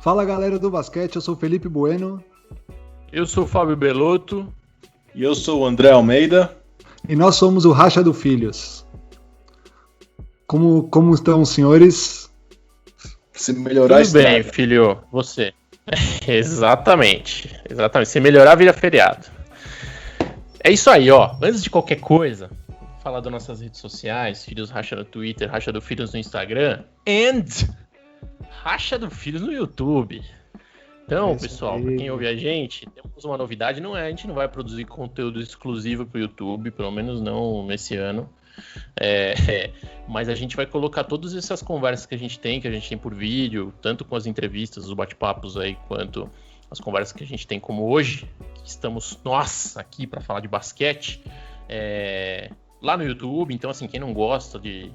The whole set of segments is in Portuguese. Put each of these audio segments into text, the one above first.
Fala galera do basquete, eu sou o Felipe Bueno. Eu sou o Fábio Belotto. E eu sou o André Almeida. E nós somos o Racha do Filhos. Como estão os senhores? Se melhorar, tudo bem, filho, você. Exatamente. Se melhorar, vira feriado. É isso aí, ó. Antes de qualquer coisa, vou falar das nossas redes sociais, Filhos Racha no Twitter, Racha do Filhos no Instagram, and Racha do Filhos no YouTube. Então, pessoal, pra quem ouve a gente, temos uma novidade, a gente não vai produzir conteúdo exclusivo pro YouTube, pelo menos não nesse ano. Mas a gente vai colocar todas essas conversas que a gente tem por vídeo, tanto com as entrevistas, os bate-papos aí, quanto as conversas que a gente tem como hoje, que estamos nós aqui para falar de basquete, lá no YouTube. Então, assim, quem não gosta de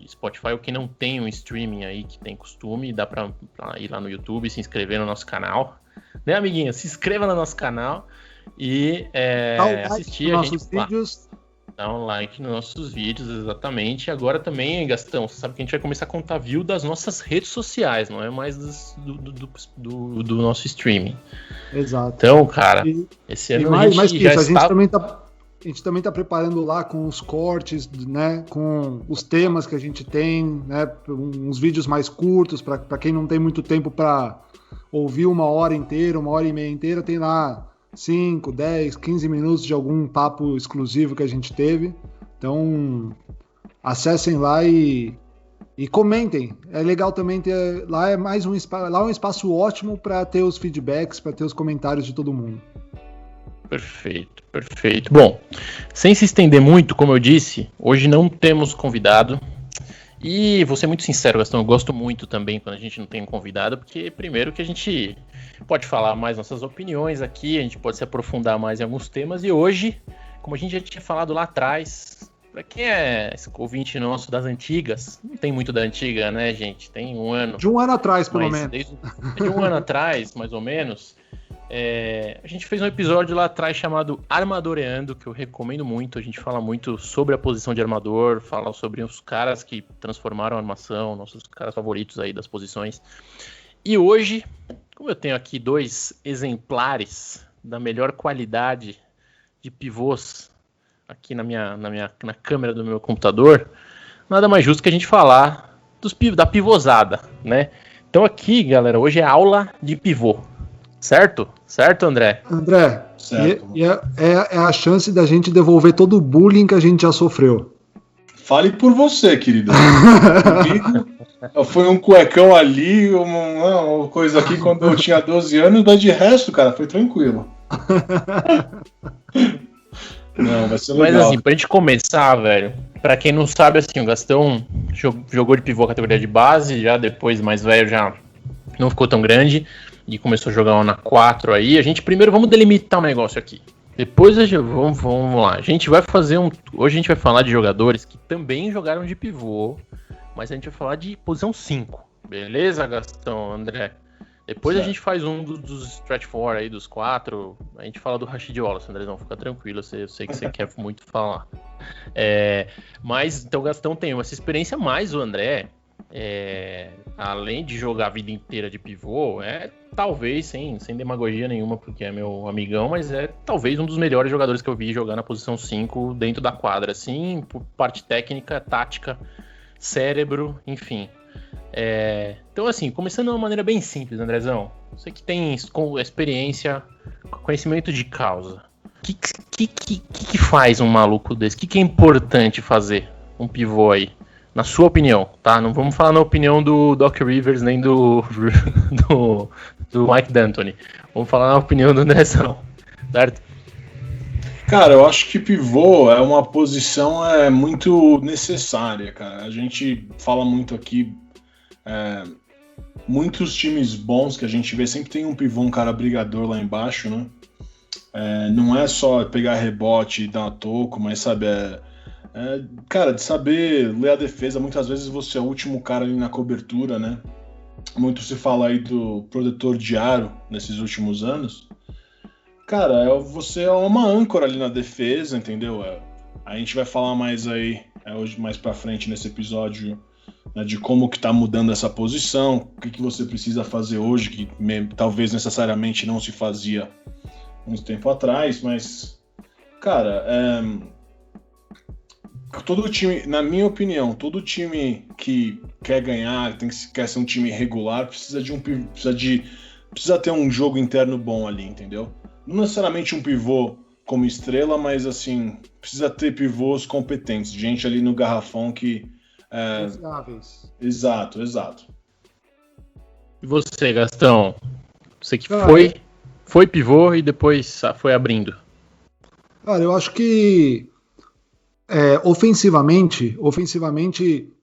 Spotify ou quem não tem um streaming aí que tem costume, dá pra ir lá no YouTube e se inscrever no nosso canal, né, amiguinho? Se inscreva no nosso canal e assistir a gente vídeos. Dá um like nos nossos vídeos, exatamente. E agora também, Gastão, você sabe que a gente vai começar a contar view das nossas redes sociais, não é mais do nosso streaming. Exato. Então, cara, esse ano a gente já está... A gente também está preparando lá com os cortes, né, com os temas que a gente tem, né, uns vídeos mais curtos, para quem não tem muito tempo para ouvir uma hora inteira, uma hora e meia inteira, tem lá 5, 10, 15 minutos de algum papo exclusivo que a gente teve. Então, acessem lá e comentem. É legal também ter... Lá é mais um espaço ótimo para ter os feedbacks, para ter os comentários de todo mundo. Perfeito. Bom, sem se estender muito, como eu disse, hoje não temos convidado. E vou ser muito sincero, Gastão, eu gosto muito também quando a gente não tem um convidado, porque primeiro que a gente pode falar mais nossas opiniões aqui, a gente pode se aprofundar mais em alguns temas, e hoje, como a gente já tinha falado lá atrás, para quem é ouvinte nosso das antigas, não tem muito da antiga, né, gente? Tem um ano. De um ano atrás, pelo menos. De um ano atrás, mais ou menos. A gente fez um episódio lá atrás chamado Armadoreando, que eu recomendo muito. A gente fala muito sobre a posição de armador, fala sobre os caras que transformaram a armação, nossos caras favoritos aí das posições. E hoje, como eu tenho aqui dois exemplares da melhor qualidade de pivôs aqui na câmera do meu computador, nada mais justo que a gente falar da pivôzada, né? Então aqui, galera, hoje é aula de pivô. Certo, André? André, certo. É a chance da gente devolver todo o bullying que a gente já sofreu. Fale por você, querido. Foi um cuecão ali, uma coisa aqui quando eu tinha 12 anos, mas de resto, cara, foi tranquilo. Não, vai ser legal. Mas assim, pra gente começar, velho, pra quem não sabe, assim, o Gastão jogou de pivô categoria de base, já depois, mais velho, já não ficou tão grande. E começou a jogar na 4 aí. A gente primeiro vamos delimitar um negócio aqui. Depois vamos lá. A gente vai fazer hoje a gente vai falar de jogadores que também jogaram de pivô, mas a gente vai falar de posição 5. Beleza, Gastão, André? Depois certo. A gente faz um dos stretch 4 aí, dos 4. A gente fala do Rashid Wallace, Andrezão. Fica tranquilo, eu sei que você quer muito falar. Mas então o Gastão tem essa experiência, mais o André... além de jogar a vida inteira de pivô, talvez, sem demagogia nenhuma, porque é meu amigão, mas é talvez um dos melhores jogadores que eu vi jogar na posição 5 dentro da quadra, assim, por parte técnica, tática, cérebro, enfim. Então, assim, começando de uma maneira bem simples, Andrezão, você que tem experiência, conhecimento de causa, o que faz um maluco desse? O que é importante fazer um pivô aí? Na sua opinião, tá? Não vamos falar na opinião do Doc Rivers nem do Mike D'Antoni. Vamos falar na opinião do Andrezão, certo? Cara, eu acho que pivô é uma posição muito necessária, cara. A gente fala muito aqui, muitos times bons que a gente vê sempre tem um pivô, um cara brigador lá embaixo, né? Não é só pegar rebote e dar toco, mas sabe, cara, de saber ler a defesa. Muitas vezes você é o último cara ali na cobertura, né? Muito se fala aí do protetor de aro nesses últimos anos. Cara, você é uma âncora ali na defesa, entendeu? A gente vai falar mais aí, hoje mais pra frente nesse episódio, né, de como que tá mudando essa posição, o que você precisa fazer hoje, que talvez necessariamente não se fazia muito tempo atrás, mas, cara, todo time, na minha opinião, todo time que quer ganhar, quer ser um time regular, precisa ter um jogo interno bom ali, entendeu? Não necessariamente um pivô como estrela, mas assim, precisa ter pivôs competentes, gente ali no garrafão que... Confiáveis. Exato. E você, Gastão? Você que Cara, foi pivô e depois foi abrindo. Cara, eu acho que ofensivamente,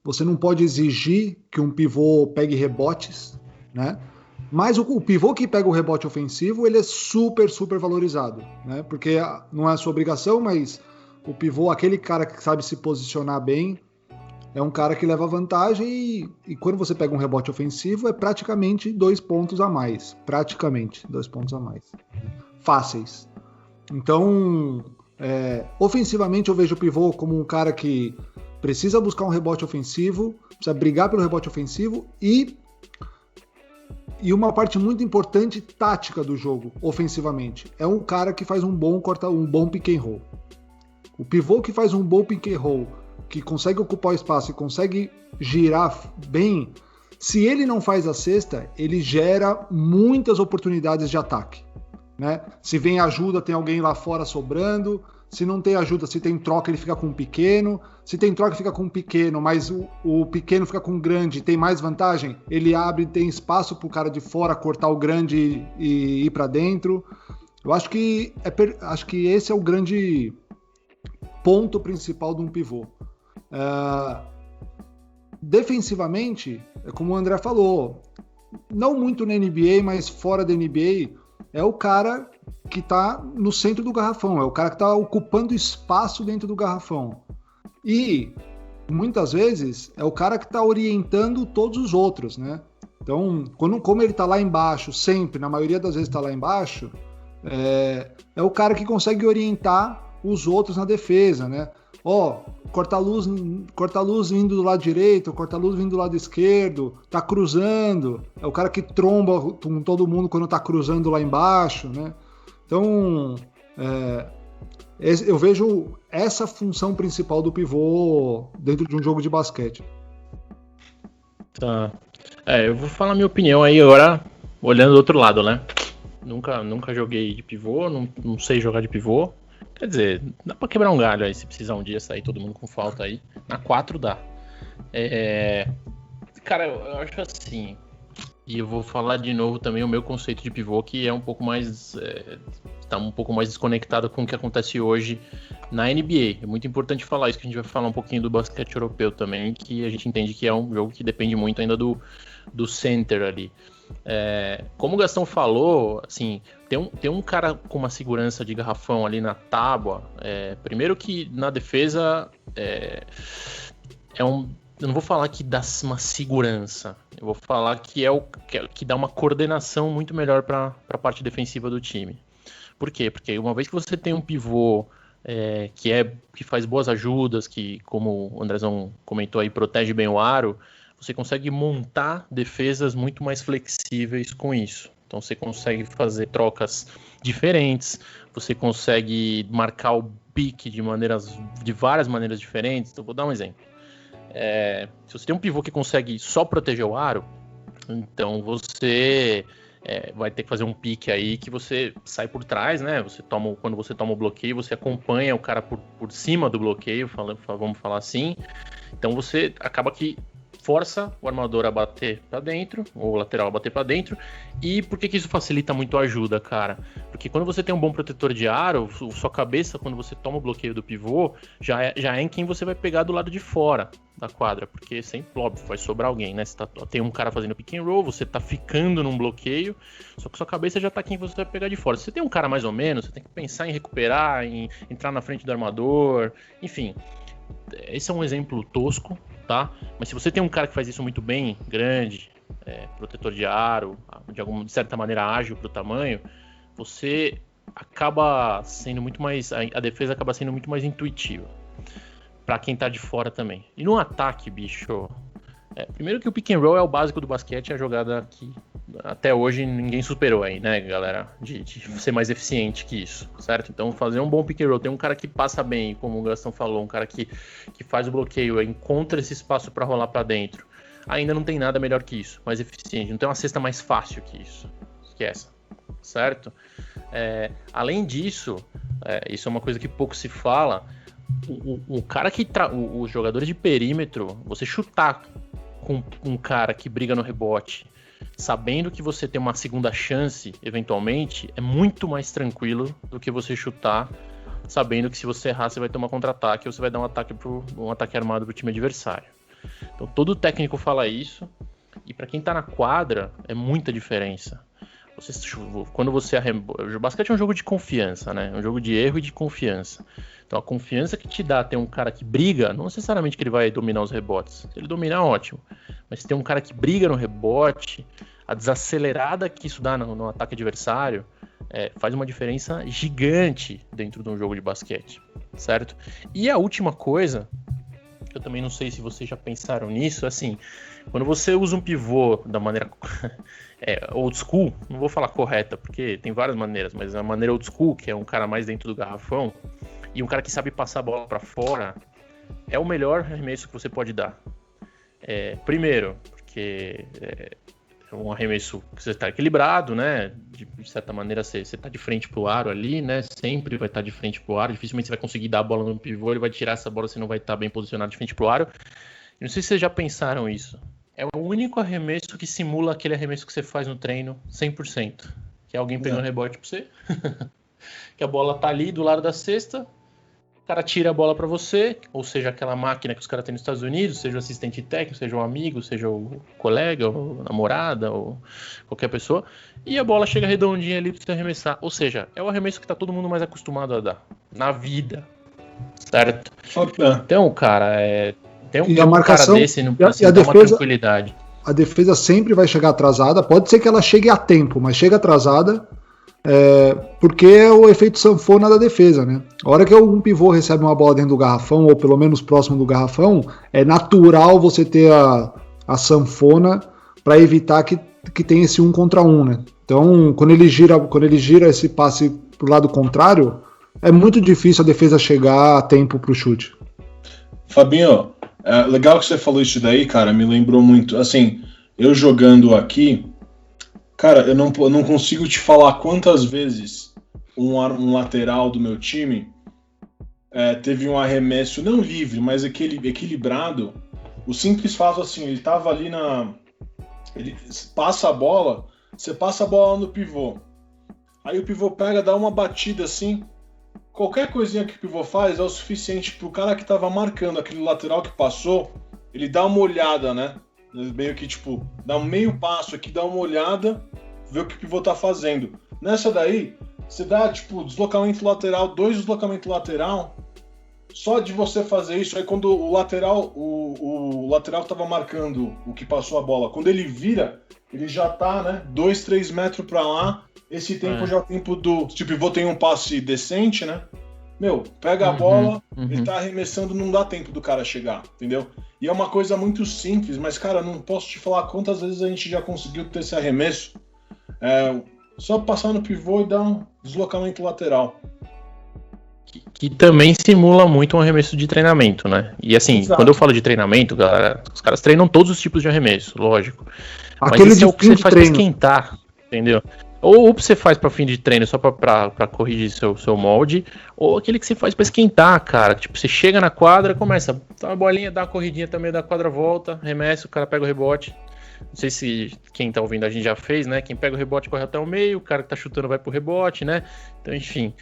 você não pode exigir que um pivô pegue rebotes, né? Mas o pivô que pega o rebote ofensivo, ele é super, super valorizado, né? Porque não é a sua obrigação, mas o pivô, aquele cara que sabe se posicionar bem, é um cara que leva vantagem e quando você pega um rebote ofensivo, é praticamente 2 pontos a mais. Fáceis. Então, ofensivamente eu vejo o pivô como um cara que precisa buscar um rebote ofensivo, precisa brigar pelo rebote ofensivo e uma parte muito importante tática do jogo, ofensivamente, é um cara que faz um bom pick and roll. O pivô que faz um bom pick and roll, que consegue ocupar o espaço e consegue girar bem, se ele não faz a cesta, ele gera muitas oportunidades de ataque, né? Se vem ajuda, tem alguém lá fora sobrando. Se não tem ajuda, se tem troca, ele fica com um pequeno. Se tem troca, fica com um pequeno, mas o pequeno fica com um grande, tem mais vantagem, ele abre, tem espaço para o cara de fora cortar o grande e ir para dentro. Eu acho que esse é o grande ponto principal de um pivô. Defensivamente, como o André falou, não muito na NBA, mas fora da NBA, é o cara que está no centro do garrafão, é o cara que está ocupando espaço dentro do garrafão. E, muitas vezes, é o cara que está orientando todos os outros, né? Então, como ele está lá embaixo, sempre, na maioria das vezes está lá embaixo, é o cara que consegue orientar os outros na defesa, né? Corta a luz vindo do lado direito, corta a luz vindo do lado esquerdo, tá cruzando, é o cara que tromba com todo mundo quando tá cruzando lá embaixo, né? Então, eu vejo essa função principal do pivô dentro de um jogo de basquete. Tá. Eu vou falar minha opinião aí agora, olhando do outro lado, né? Nunca joguei de pivô, não sei jogar de pivô. Quer dizer, dá pra quebrar um galho aí, se precisar um dia sair todo mundo com falta aí. Na 4 dá. Cara, eu acho assim, e eu vou falar de novo também o meu conceito de pivô, que é um pouco mais... tá um pouco mais desconectado com o que acontece hoje na NBA. É muito importante falar isso, que a gente vai falar um pouquinho do basquete europeu também, que a gente entende que é um jogo que depende muito ainda do center ali. Como o Gastão falou, assim, tem um cara com uma segurança de garrafão ali na tábua. Primeiro que na defesa eu não vou falar que dá uma segurança, eu vou falar que que dá uma coordenação muito melhor para a parte defensiva do time. Por quê? Porque uma vez que você tem um pivô que faz boas ajudas, que, como o Andrezão comentou aí, protege bem o aro, você consegue montar defesas muito mais flexíveis com isso. Então você consegue fazer trocas diferentes, você consegue marcar o pique de várias maneiras diferentes. Então vou dar um exemplo. Se você tem um pivô que consegue só proteger o aro, então você vai ter que fazer um pique aí que você sai por trás, né? Quando você toma o bloqueio, você acompanha o cara por cima do bloqueio, vamos falar assim. Então você acaba que força o armador a bater para dentro, ou o lateral a bater para dentro. E por que isso facilita muito a ajuda, cara? Porque quando você tem um bom protetor de aro, sua cabeça, quando você toma o bloqueio do pivô, já é em quem você vai pegar do lado de fora da quadra, porque sempre, óbvio, vai sobrar alguém, né? Tem um cara fazendo pick and roll, você tá ficando num bloqueio, só que sua cabeça já tá quem você vai pegar de fora. Se você tem um cara mais ou menos, você tem que pensar em recuperar, em entrar na frente do armador, enfim. Esse é um exemplo tosco, tá? Mas se você tem um cara que faz isso muito bem, grande, protetor de aro, de certa maneira ágil pro tamanho, você acaba sendo muito mais... A defesa acaba sendo muito mais intuitiva pra quem tá de fora também. E no ataque, bicho, Primeiro que o pick and roll é o básico do basquete, é a jogada que até hoje ninguém superou aí, né, galera? De ser mais eficiente que isso, certo? Então fazer um bom pick and roll, tem um cara que passa bem, como o Gastão falou, um cara que faz o bloqueio, encontra esse espaço para rolar para dentro. Ainda não tem nada melhor que isso, mais eficiente. Não tem uma cesta mais fácil que isso, que essa, certo? Além disso, isso é uma coisa que pouco se fala, o cara que os jogadores de perímetro, você chutar com um cara que briga no rebote, sabendo que você tem uma segunda chance, eventualmente, é muito mais tranquilo do que você chutar sabendo que se você errar, você vai ter um contra-ataque ou você vai dar um ataque armado pro time adversário. Então todo técnico fala isso, e para quem tá na quadra, é muita diferença. Quando você o basquete é um jogo de confiança, né? É um jogo de erro e de confiança. Então a confiança que te dá ter um cara que briga, não necessariamente que ele vai dominar os rebotes. Se ele dominar, ótimo. Mas se tem um cara que briga no rebote, a desacelerada que isso dá no ataque adversário faz uma diferença gigante dentro de um jogo de basquete, certo? E a última coisa, eu também não sei se vocês já pensaram nisso, assim, quando você usa um pivô da maneira old school, não vou falar correta, porque tem várias maneiras, mas a maneira old school, que é um cara mais dentro do garrafão, e um cara que sabe passar a bola para fora, é o melhor arremesso que você pode dar. Primeiro, porque é um arremesso que você está equilibrado, né? De certa maneira, você está de frente pro aro ali, né? Sempre vai estar de frente pro aro. Dificilmente você vai conseguir dar a bola no pivô, ele vai tirar essa bola, você não vai estar bem posicionado de frente pro aro. Não sei se vocês já pensaram isso. É o único arremesso que simula aquele arremesso que você faz no treino 100%. Que é alguém pegando rebote pra você. Que a bola tá ali do lado da cesta. O cara tira a bola para você, ou seja, aquela máquina que os caras têm nos Estados Unidos, seja o assistente técnico, seja um amigo, seja o colega, ou namorada, ou qualquer pessoa, e a bola chega redondinha ali para você arremessar. Ou seja, é o arremesso que tá todo mundo mais acostumado a dar na vida, certo? Então, cara, tem um marcação, cara desse, não precisa dar uma tranquilidade. A defesa sempre vai chegar atrasada, pode ser que ela chegue a tempo, mas chega atrasada. Porque é o efeito sanfona da defesa, né? A hora que um pivô recebe uma bola dentro do garrafão, ou pelo menos próximo do garrafão, é natural você ter a sanfona para evitar que tenha esse 1 contra 1, né? Então, quando ele gira esse passe pro lado contrário, é muito difícil a defesa chegar a tempo pro chute. Fabinho, legal que você falou isso daí, cara, me lembrou muito, assim, eu jogando aqui, cara, eu não consigo te falar quantas vezes um lateral do meu time teve um arremesso, não livre, mas equilibrado. O simples fato assim, ele tava ali ele passa a bola, você passa a bola no pivô. Aí o pivô pega, dá uma batida assim. Qualquer coisinha que o pivô faz é o suficiente pro cara que tava marcando aquele lateral que passou, ele dá uma olhada, né? Meio que, tipo, dá um meio passo aqui, dá uma olhada, vê o que o pivô tá fazendo. Nessa daí, você dá, tipo, deslocamento lateral, 2 deslocamentos lateral, só de você fazer isso, aí quando o lateral tava marcando o que passou a bola, quando ele vira, ele já tá, né, 2, 3 metros pra lá, esse tempo já é o tempo se o pivô tem um passe decente, né, meu, pega a bola, ele tá arremessando, não dá tempo do cara chegar, entendeu? E é uma coisa muito simples, mas, cara, não posso te falar quantas vezes a gente já conseguiu ter esse arremesso. Só passar no pivô e dar um deslocamento lateral. Que também simula muito um arremesso de treinamento, né? E assim, Exato. Quando eu falo de treinamento, galera, os caras treinam todos os tipos de arremesso, lógico. Mas esse é o que você faz pra esquentar, entendeu? Ou que você faz para fim de treino só para corrigir seu molde, ou aquele que você faz para esquentar, cara. Tipo, você chega na quadra, começa a bolinha, dá uma corridinha também da quadra, volta, remessa, o cara pega o rebote. Não sei se quem tá ouvindo a gente já fez, né? Quem pega o rebote corre até o meio, o cara que tá chutando vai pro rebote, né? Então, enfim,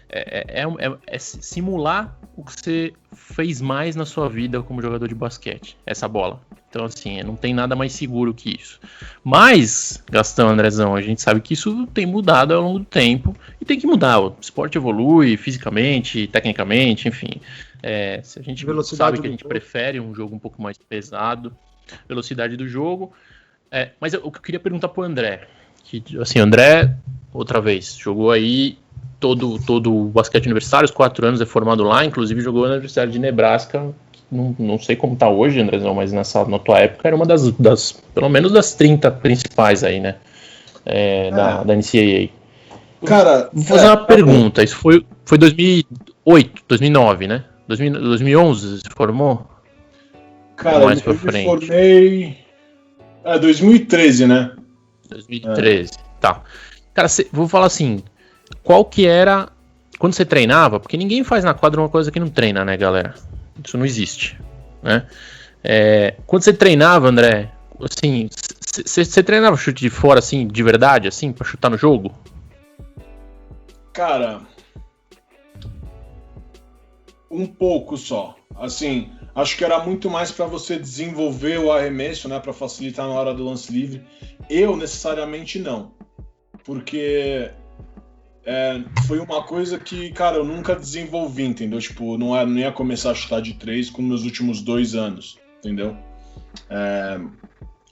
é simular o que você fez mais na sua vida como jogador de basquete, essa bola. Então, assim, não tem nada mais seguro que isso. Mas, Gastão, Andrezão, a gente sabe que isso tem mudado ao longo do tempo e tem que mudar. O esporte evolui fisicamente, tecnicamente, enfim. Se a gente sabe que a gente prefere um jogo um pouco mais pesado, velocidade do jogo. Mas o que eu queria perguntar pro André, que, assim, André, outra vez, jogou aí todo o basquete universitário, os 4 anos, é formado lá, inclusive jogou na Universidade de Nebraska, não sei como tá hoje, Andrezão, mas na tua época era uma das pelo menos das 30 principais aí, né? Da NCAA. Cara, vou fazer uma pergunta. Isso foi 2008, 2009, né? 2011 se formou? Cara, mais pra eu frente. me formei... 2013, né? 2013, tá. Cara, vou falar assim, qual que era... Quando você treinava, porque ninguém faz na quadra uma coisa que não treina, né, galera? Isso não existe, né? Quando você treinava, André, assim, você treinava chute de fora, assim, de verdade, assim, pra chutar no jogo? Cara, um pouco só. Assim, acho que era muito mais para você desenvolver o arremesso, né, para facilitar na hora do lance livre. Eu, necessariamente, não. Porque... foi uma coisa que, cara, eu nunca desenvolvi, entendeu? Tipo, não ia começar a chutar de 3 como nos últimos 2 anos, entendeu?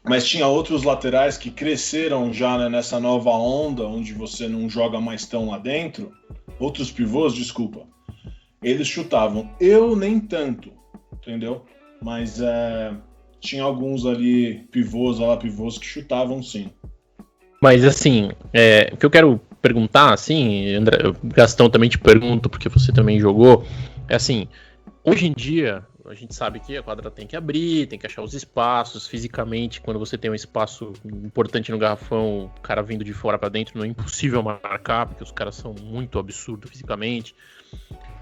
Mas tinha outros laterais que cresceram já, né, nessa nova onda, onde você não joga mais tão lá dentro. Outros pivôs, desculpa. Eles chutavam. Eu nem tanto, entendeu? Mas tinha alguns ali, pivôs que chutavam sim. Mas assim, o que eu quero perguntar, assim, André, Gastão, também te pergunto, porque você também jogou, assim, hoje em dia, a gente sabe que a quadra tem que abrir, tem que achar os espaços, fisicamente, quando você tem um espaço importante no garrafão, o cara vindo de fora para dentro, não é impossível marcar, porque os caras são muito absurdos fisicamente,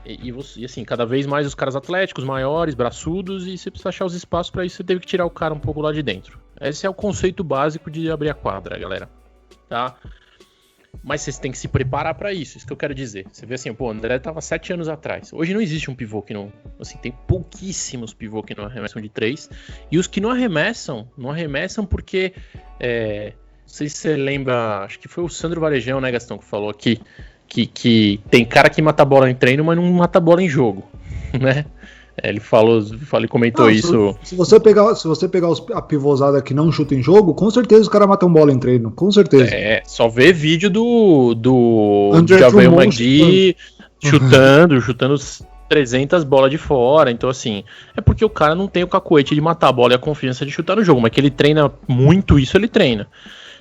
e assim, cada vez mais os caras atléticos, maiores, braçudos, e você precisa achar os espaços para isso, você teve que tirar o cara um pouco lá de dentro. Esse é o conceito básico de abrir a quadra, galera, tá? Mas vocês têm que se preparar para isso que eu quero dizer. Você vê assim, o André tava 7 anos atrás. Hoje não existe um pivô que não... Assim, tem pouquíssimos pivô que não arremessam de 3. E os que não arremessam porque... não sei se você lembra... Acho que foi o Sandro Varejão, né, Gastão, que falou aqui que tem cara que mata a bola em treino, mas não mata a bola em jogo, né? Ele comentou isso. Se você pegar a pivôzada que não chuta em jogo, com certeza os caras matam bola em treino, com certeza. Só ver vídeo do Javel McGee chutando 300 bolas de fora. Então, assim, é porque o cara não tem o cacuete de matar a bola e a confiança de chutar no jogo, mas que ele treina muito isso, ele treina.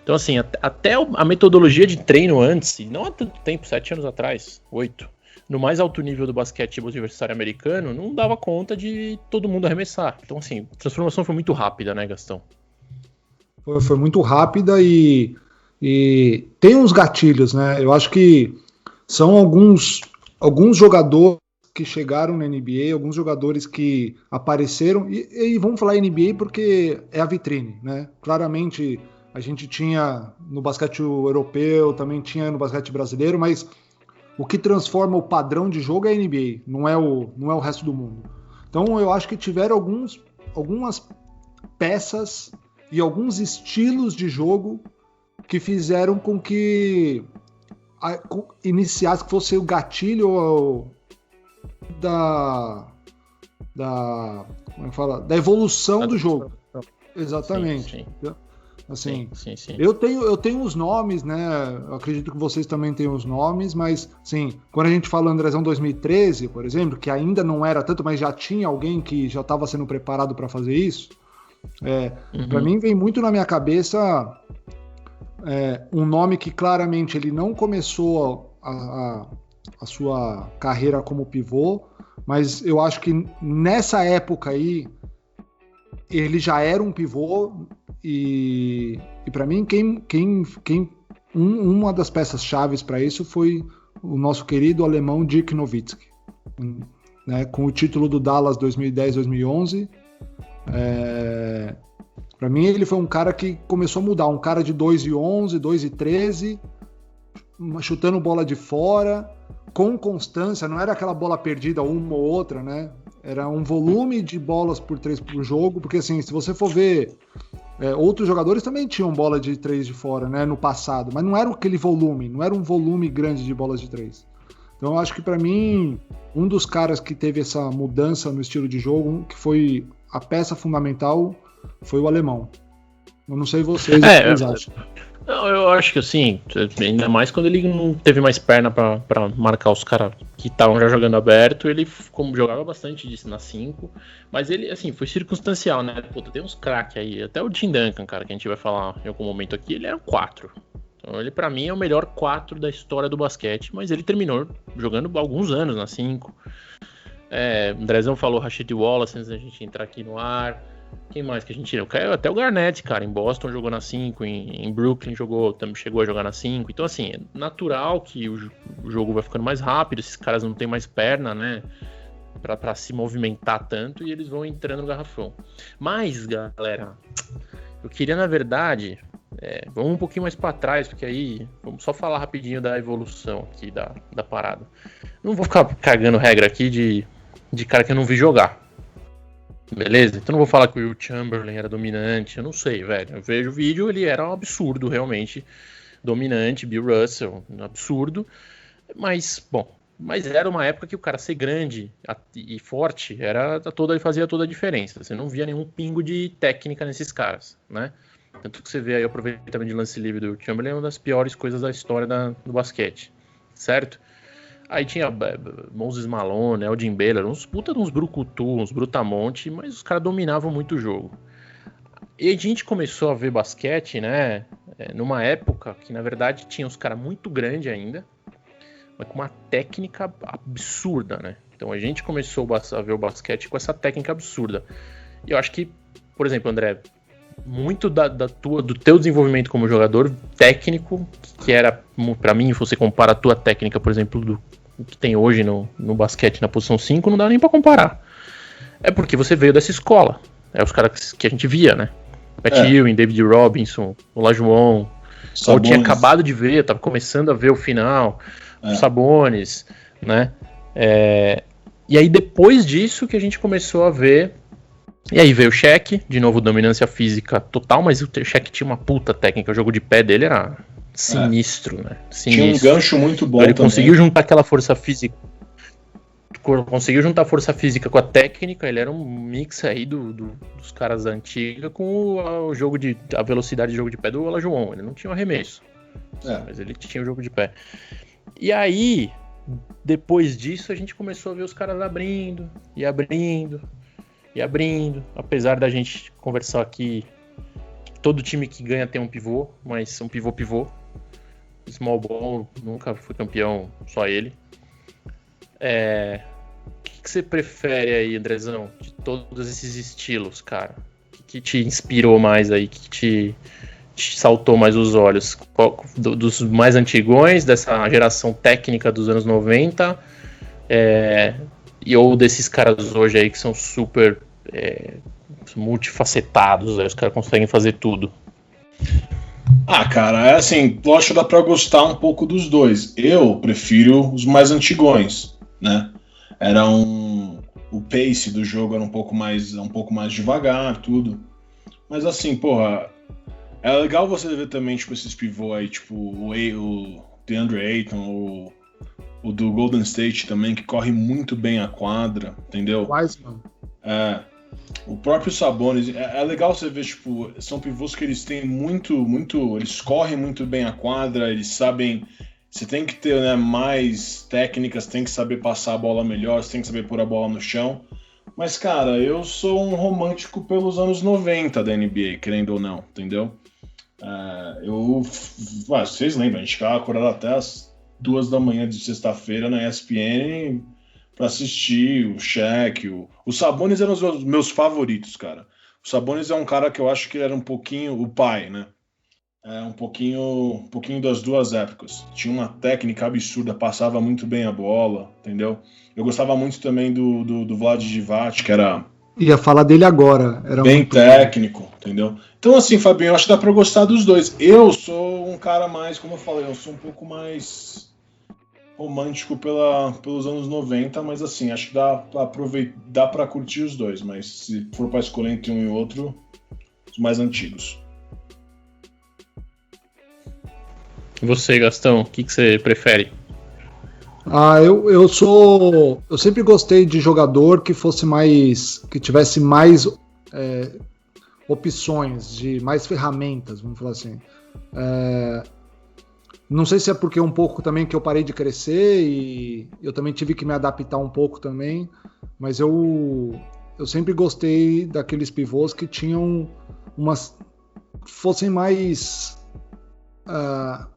Então, assim, até a metodologia de treino antes, não há tanto tempo, 7 anos atrás, 8, no mais alto nível do basquete universitário americano, não dava conta de todo mundo arremessar. Então, assim, a transformação foi muito rápida, né, Gastão? Foi muito rápida e tem uns gatilhos, né? Eu acho que são alguns jogadores que chegaram na NBA, alguns jogadores que apareceram, e vamos falar NBA porque é a vitrine, né? Claramente a gente tinha no basquete europeu, também tinha no basquete brasileiro, mas o que transforma o padrão de jogo é a NBA, não é o resto do mundo. Então eu acho que tiveram algumas peças e alguns estilos de jogo que fizeram com que iniciasse, que fosse o gatilho da evolução do jogo. Exatamente. Sim. Assim, sim. Eu tenho os nomes, né? Eu acredito que vocês também têm os nomes, mas assim, quando a gente fala Andrezão 2013, por exemplo, que ainda não era tanto, mas já tinha alguém que já estava sendo preparado para fazer isso, para mim vem muito na minha cabeça um nome que claramente ele não começou a sua carreira como pivô, mas eu acho que nessa época aí ele já era um pivô. E para mim, uma das peças chaves para isso foi o nosso querido alemão Dirk Nowitzki, né, com o título do Dallas 2010-2011. Para mim, ele foi um cara que começou a mudar, um cara de 2,11, 2,13, chutando bola de fora, com constância, não era aquela bola perdida uma ou outra, né? Era um volume de bolas por 3 por jogo, porque assim, se você for ver, outros jogadores também tinham bola de 3 de fora, né, no passado, mas não era aquele volume, não era um volume grande de bolas de 3. Então eu acho que para mim, um dos caras que teve essa mudança no estilo de jogo, que foi a peça fundamental, foi o alemão. Eu não sei vocês, o que vocês acham. Eu acho que assim, ainda mais quando ele não teve mais perna pra marcar os caras que estavam já jogando aberto, ele como jogava bastante disso na 5, mas ele, assim, foi circunstancial, né? Puta, tem uns craques aí, até o Tim Duncan, cara, que a gente vai falar em algum momento aqui, ele era um 4. Então ele pra mim é o melhor 4 da história do basquete, mas ele terminou jogando alguns anos na 5. O Andrezão falou Rasheed Wallace antes da gente entrar aqui no ar. Quem mais que a gente... Até o Garnett, cara, em Boston jogou na 5, em Brooklyn também chegou a jogar na 5. Então, assim, é natural que o jogo vai ficando mais rápido, esses caras não tem mais perna, né, pra se movimentar tanto, e eles vão entrando no garrafão. Mas, galera, eu queria, na verdade, vamos um pouquinho mais pra trás, porque aí vamos só falar rapidinho da evolução aqui da parada. Não vou ficar cagando regra aqui de cara que eu não vi jogar. Beleza? Então não vou falar que o Will Chamberlain era dominante, eu não sei, velho. Eu vejo o vídeo, ele era um absurdo, realmente dominante, Bill Russell, um absurdo. Mas era uma época que o cara ser grande e forte ele fazia toda a diferença. Você não via nenhum pingo de técnica nesses caras, né? Tanto que você vê aí o aproveitamento de lance livre do Chamberlain é uma das piores coisas da história do basquete, certo? Aí tinha Moses Malone, Elgin Baylor, uns brucutu, uns brutamonte, mas os caras dominavam muito o jogo. E a gente começou a ver basquete, né, numa época que, na verdade, tinha uns caras muito grandes ainda, mas com uma técnica absurda, né? Então a gente começou a ver o basquete com essa técnica absurda. E eu acho que, por exemplo, André, muito do teu desenvolvimento como jogador técnico, que era, pra mim, se você compara a tua técnica, por exemplo, do que tem hoje no basquete na posição 5, não dá nem pra comparar. É porque você veio dessa escola. É os caras que a gente via, né? Pat Ewing, David Robinson, Olajuwon. Ou tinha acabado de ver, tava começando a ver o final. Os Sabonis, né? E aí depois disso que a gente começou a ver. E aí veio o Shaq, de novo dominância física total, mas o Shaq tinha uma puta técnica, o jogo de pé dele era sinistro, né? Sinistro. Tinha um gancho muito bom ele também. Conseguiu juntar aquela força física. Conseguiu juntar a força física com a técnica, ele era um mix aí dos caras da antiga com a velocidade de jogo de pé do Olajuwon. Ele não tinha um arremesso, mas ele tinha o jogo de pé. E aí, depois disso, a gente começou a ver os caras abrindo, apesar da gente conversar aqui, todo time que ganha tem um pivô, mas um pivô. Small ball nunca foi campeão, só ele. O que você prefere aí, Andrezão, de todos esses estilos, cara? O que te inspirou mais aí, que te saltou mais os olhos? Dos mais antigões, dessa geração técnica dos anos 90, ou desses caras hoje aí que são super multifacetados, os caras conseguem fazer tudo? Cara, assim, lógico, dá pra gostar um pouco dos dois. Eu prefiro os mais antigões, né? O pace do jogo era um pouco mais devagar, tudo. Mas assim, porra, é legal você ver também, tipo, esses pivô aí, tipo, o DeAndre Ayton, o do Golden State também, que corre muito bem a quadra, entendeu? Wiseman. O próprio Sabonis, é legal você ver, tipo, são pivôs que eles têm eles correm muito bem a quadra, eles sabem, você tem que ter, né, mais técnicas, tem que saber passar a bola melhor, você tem que saber pôr a bola no chão, mas, cara, eu sou um romântico pelos anos 90 da NBA, querendo ou não, entendeu? Vocês lembram, a gente ficava acordado até as 2 da manhã de sexta-feira na ESPN pra assistir o Shaq, o Sabonis eram os meus favoritos, cara. O Sabonis é um cara que eu acho que ele era um pouquinho o pai, né? Um pouquinho das duas épocas. Tinha uma técnica absurda, passava muito bem a bola, entendeu? Eu gostava muito também do Vlad Divac, que era... Ia falar dele agora. Era bem muito técnico, entendeu? Então, assim, Fabinho, eu acho que dá pra gostar dos dois. Eu sou um cara mais, como eu falei, eu sou um pouco mais romântico pelos anos 90, mas assim, acho que dá pra curtir os dois, mas se for pra escolher entre um e outro, os mais antigos. E você, Gastão, o que você prefere? Eu sempre gostei de jogador que tivesse mais opções, de mais ferramentas, vamos falar assim. Não sei se é porque um pouco também que eu parei de crescer e eu também tive que me adaptar um pouco também, mas eu sempre gostei daqueles pivôs que tinham fossem mais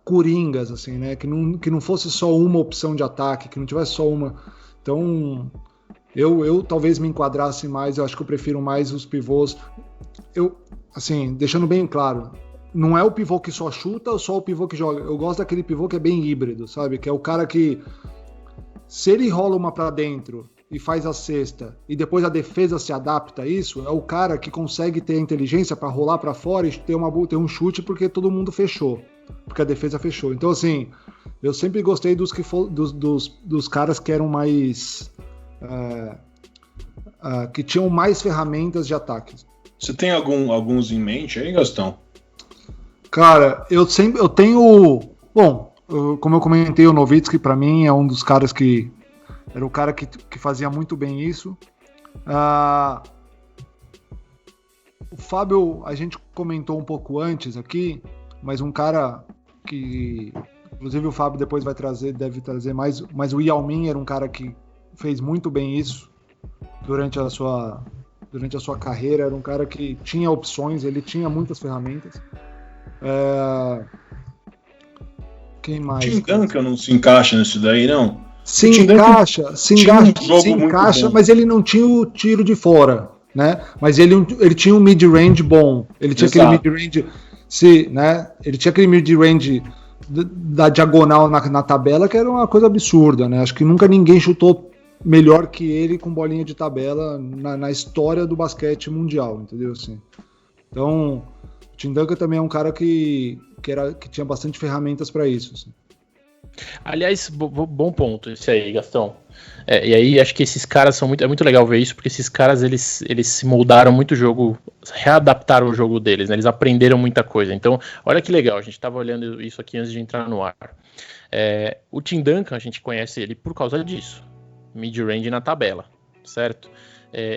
coringas, assim, né? Que não fosse só uma opção de ataque, que não tivesse só uma. Então, eu talvez me enquadrasse mais, eu acho que eu prefiro mais os pivôs. Assim, deixando bem claro, não é o pivô que só chuta ou só o pivô que joga. Eu gosto daquele pivô que é bem híbrido, sabe? Que é o cara que, se ele rola uma para dentro e faz a cesta e depois a defesa se adapta a isso, é o cara que consegue ter a inteligência para rolar para fora e ter um chute porque todo mundo fechou, porque a defesa fechou. Então, assim, eu sempre gostei dos caras que eram mais que tinham mais ferramentas de ataque. Você tem alguns em mente aí, Gastão? Cara, eu tenho... Bom, como eu comentei, o Nowitzki para mim é um dos caras que... Era o cara que fazia muito bem isso. O Fábio, a gente comentou um pouco antes aqui, mas um cara que... Inclusive o Fábio depois deve trazer mais, mas o Yao Ming era um cara que fez muito bem isso durante a sua carreira. Era um cara que tinha opções, ele tinha muitas ferramentas. Quem mais? Tim Duncan não se encaixa nisso daí, não? Se encaixa, mas ele não tinha o tiro de fora, né? Mas ele tinha um mid-range bom. Ele tinha aquele mid-range, né? Ele tinha aquele mid-range da diagonal na tabela, que era uma coisa absurda, né? Acho que nunca ninguém chutou melhor que ele com bolinha de tabela na história do basquete mundial, entendeu? Assim. Então, o Tim Duncan também é um cara que tinha bastante ferramentas para isso. Assim. Aliás, bom ponto esse aí, Gastão. E aí acho que esses caras é muito legal ver isso, porque esses caras eles se moldaram muito o jogo, readaptaram o jogo deles, né? Eles aprenderam muita coisa. Então, olha que legal, a gente estava olhando isso aqui antes de entrar no ar. O Tim Duncan, a gente conhece ele por causa disso, mid-range na tabela, certo?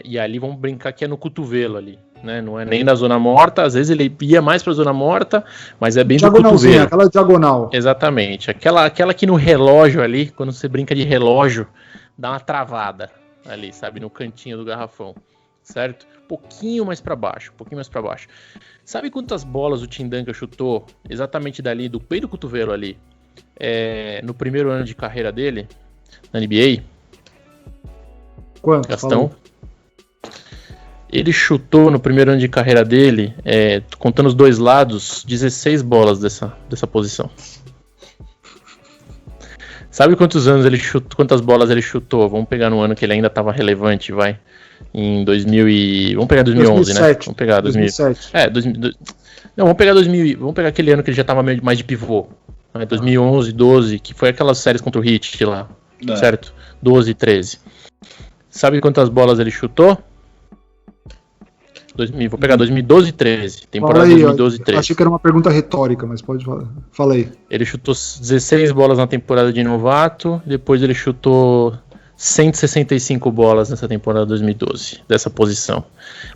E ali vamos brincar que é no cotovelo ali. Né? Não é nem na zona morta, às vezes ele ia mais para a zona morta, mas é bem do cotovelo. Aquela diagonal. Exatamente, aquela que no relógio ali, quando você brinca de relógio, dá uma travada ali, sabe, no cantinho do garrafão, certo? Pouquinho mais para baixo. Sabe quantas bolas o Tim Duncan chutou exatamente dali, do peito do cotovelo ali, no primeiro ano de carreira dele, na NBA? Quanto? Gastão? Falou. Ele chutou no primeiro ano de carreira dele, contando os dois lados, 16 bolas dessa posição. Sabe quantos anos ele chutou, quantas bolas ele chutou? Vamos pegar no ano que ele ainda estava relevante, vai. Em 2000 e... Vamos pegar 2011, 2007, né? Vamos pegar 2007. Não, vamos pegar 2000, vamos pegar aquele ano que ele já estava mais de pivô. Né? 2011, 12, que foi aquelas séries contra o Heat lá, certo? 12 e 13. Sabe quantas bolas ele chutou? Vou pegar 2012 e 13. Temporada 2012 e 13. Achei que era uma pergunta retórica, mas pode falar. Fala aí. Ele chutou 16 bolas na temporada de novato. Depois ele chutou 165 bolas nessa temporada 2012, dessa posição.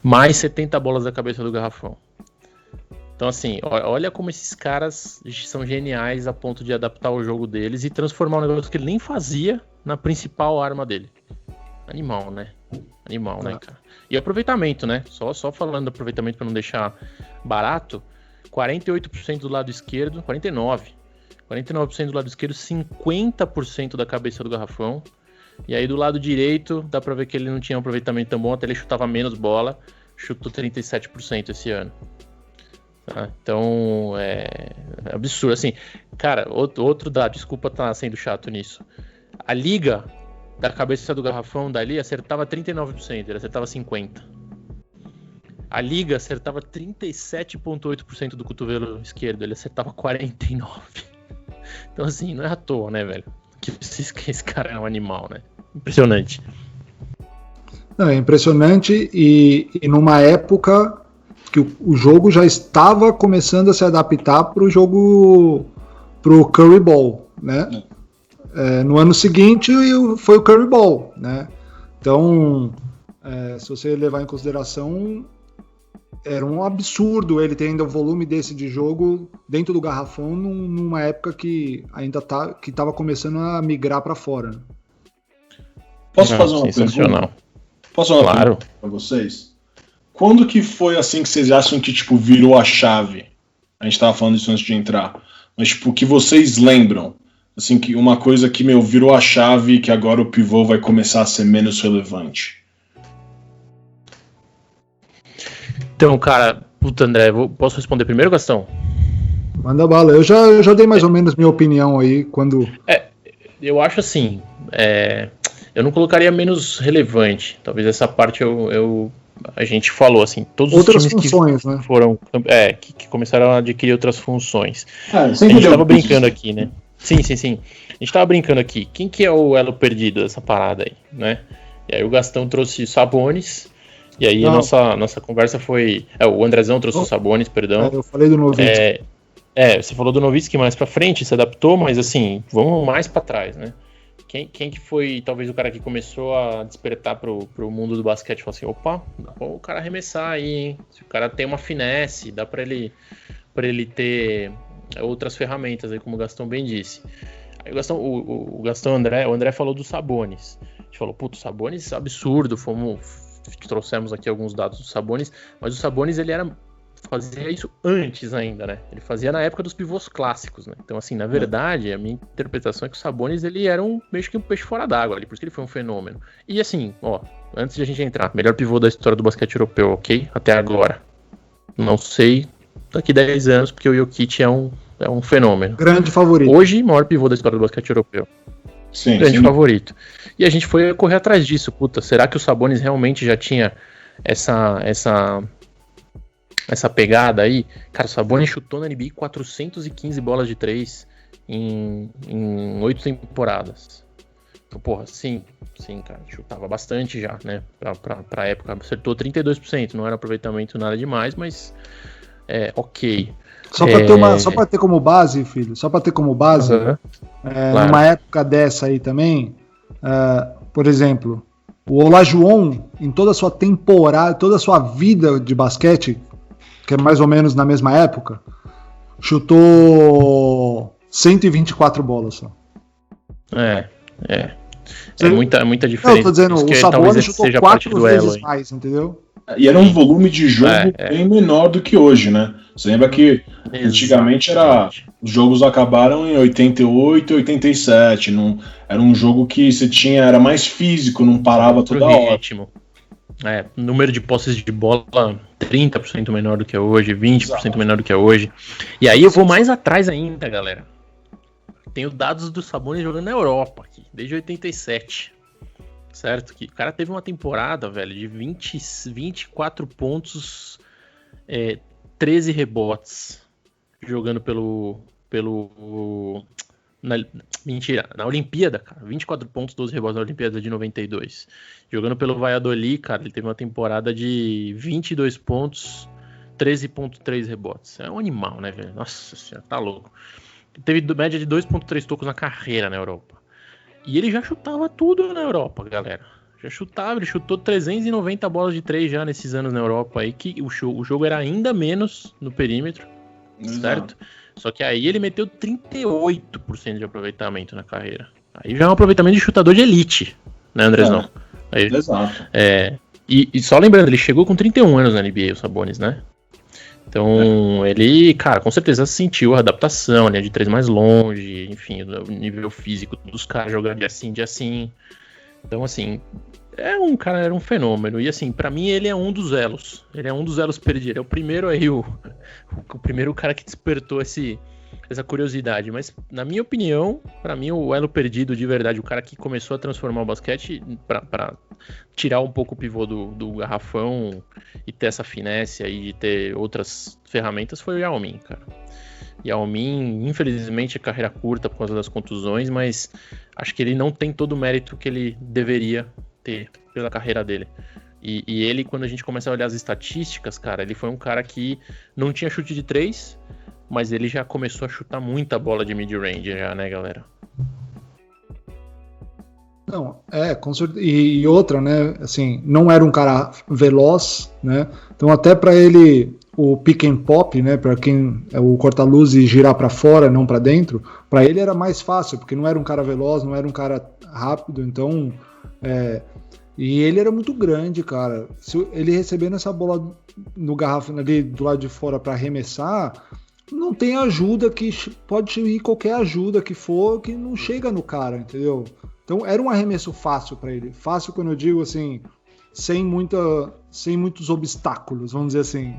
Mais 70 bolas da cabeça do garrafão. Então, assim, olha como esses caras são geniais a ponto de adaptar o jogo deles e transformar um negócio que ele nem fazia na principal arma dele. Animal, né, cara? E aproveitamento, né? Só falando do aproveitamento para não deixar barato, 48% do lado esquerdo, 49% do lado esquerdo, 50% da cabeça do garrafão. E aí do lado direito, dá para ver que ele não tinha um aproveitamento tão bom, até ele chutava menos bola, chutou 37% esse ano. Tá? Então, é absurdo. Assim, cara, outro dado, desculpa estar sendo chato nisso. A liga da cabeça do garrafão dali acertava 39%, ele acertava 50%. A liga acertava 37,8% do cotovelo esquerdo, ele acertava 49%. Então, assim, não é à toa, né, velho? Que esse cara é um animal, né? Impressionante. Não, é impressionante e numa época que o jogo já estava começando a se adaptar para o jogo, pro Curry Ball, né? No ano seguinte foi o Curry Ball, né? Então, se você levar em consideração, era um absurdo ele ter ainda o volume desse de jogo dentro do garrafão numa época que ainda que estava começando a migrar para fora. Né? Posso fazer uma pergunta? Posso fazer uma pergunta para vocês? Quando que foi assim que vocês acham que tipo virou a chave? A gente estava falando disso antes de entrar, mas tipo que vocês lembram, assim que uma coisa que virou a chave e que agora o pivô vai começar a ser menos relevante. Então, cara, puta, André, posso responder primeiro, Gastão? Manda bala. Eu já dei mais ou menos minha opinião aí quando. Eu acho assim. Eu não colocaria menos relevante. Talvez essa parte a gente falou assim. Todos outras os times funções, que né? foram. Que começaram a adquirir outras funções. A gente tava brincando aqui, né? Sim. A gente tava brincando aqui. Quem que é o elo perdido dessa parada aí, né? E aí o Gastão trouxe Sabonis. E aí a nossa conversa foi... o Andrezão trouxe o Sabonis, perdão. Eu falei do Nowitzki. Você falou do Nowitzki mais pra frente, se adaptou, mas assim, vamos mais pra trás, né? Quem que foi talvez o cara que começou a despertar pro mundo do basquete? Falou assim, opa, dá pra o cara arremessar aí, hein? Se o cara tem uma finesse, dá pra ele ter outras ferramentas aí, como o Gastão bem disse. Aí o Gastão, o André falou do Sabonis. A gente falou, puto, Sabonis absurdo, trouxemos aqui alguns dados do Sabonis, mas o Sabonis ele fazia isso antes ainda, né? Ele fazia na época dos pivôs clássicos, né? Então, assim, na verdade, a minha interpretação é que o Sabonis ele era meio que um peixe fora d'água ali, por isso que ele foi um fenômeno. E assim, antes de a gente entrar, melhor pivô da história do basquete europeu, ok? Até agora. Não sei daqui 10 anos, porque o Jokic é um fenômeno. Grande favorito. Hoje, maior pivô da história do basquete europeu. Sim, grande favorito. E a gente foi correr atrás disso. Puta, será que o Sabonis realmente já tinha essa pegada aí? Cara, o Sabonis chutou na NBA 415 bolas de 3 em 8 temporadas. Então, porra, sim, cara, chutava bastante já, né? Pra época, acertou 32%, não era aproveitamento nada demais, mas ok. Só pra ter como base, filho, claro. Numa época dessa aí também, por exemplo, o Olajuwon, em toda a sua temporada, toda a sua vida de basquete, que é mais ou menos na mesma época, chutou 124 bolas só. É muita diferença. Eu tô dizendo, o Sabonis chutou 4 vezes mais, entendeu? E era um volume de jogo bem menor do que hoje, né? Você lembra que antigamente os jogos acabaram em 88, 87. Era um jogo que você tinha, era mais físico, não parava toda hora. Ritmo. Número de posses de bola 30% menor do que é hoje, 20% menor do que é hoje. E aí eu vou mais atrás ainda, galera. Tenho dados do Sabonis jogando na Europa aqui, desde 87. Certo? Que o cara teve uma temporada, velho, de 24 pontos, 13 rebotes, jogando na Olimpíada, cara. 24 pontos, 12 rebotes na Olimpíada de 92. Jogando pelo Valladolid, cara, ele teve uma temporada de 22 pontos, 13.3 rebotes. É um animal, né, velho? Nossa senhora, tá louco. Teve média de 2.3 tocos na carreira na Europa. E ele já chutava tudo na Europa, galera. Ele chutou 390 bolas de 3 já nesses anos na Europa aí, que o jogo era ainda menos no perímetro, certo? Só que aí ele meteu 38% de aproveitamento na carreira. Aí já é um aproveitamento de chutador de elite, né, Andrezão? Exato. E só lembrando, ele chegou com 31 anos na NBA, o Sabonis, né? Então, ele, cara, com certeza sentiu a adaptação, a linha de 3 mais longe, enfim, o nível físico dos caras jogando de assim. Então, assim, era um fenômeno. E, assim, pra mim, ele é um dos elos. Ele é um dos elos perdidos. Ele é o primeiro aí, o primeiro cara que despertou essa curiosidade. Mas, na minha opinião, pra mim, o elo perdido de verdade, o cara que começou a transformar o basquete pra tirar um pouco o pivô do garrafão e ter essa finesse aí de ter outras ferramentas, foi o Yao Ming, cara. Yao Ming, infelizmente, é carreira curta por causa das contusões, mas acho que ele não tem todo o mérito que ele deveria ter pela carreira dele. E ele, quando a gente começa a olhar as estatísticas, cara, ele foi um cara que não tinha chute de 3, mas ele já começou a chutar muita bola de mid-range já, né, galera? Não, com certeza. E outra, né? Assim, não era um cara veloz, né? Então até para ele o pick and pop, né? Para quem é o corta-luz e girar para fora, não para dentro, para ele era mais fácil, porque não era um cara veloz, não era um cara rápido. Então, e ele era muito grande, cara. Se ele recebendo essa bola no garrafão ali do lado de fora para arremessar, não tem ajuda que pode ir qualquer ajuda que for que não chega no cara, entendeu? Então era um arremesso fácil para ele. Fácil quando eu digo assim, sem muitos obstáculos, vamos dizer assim.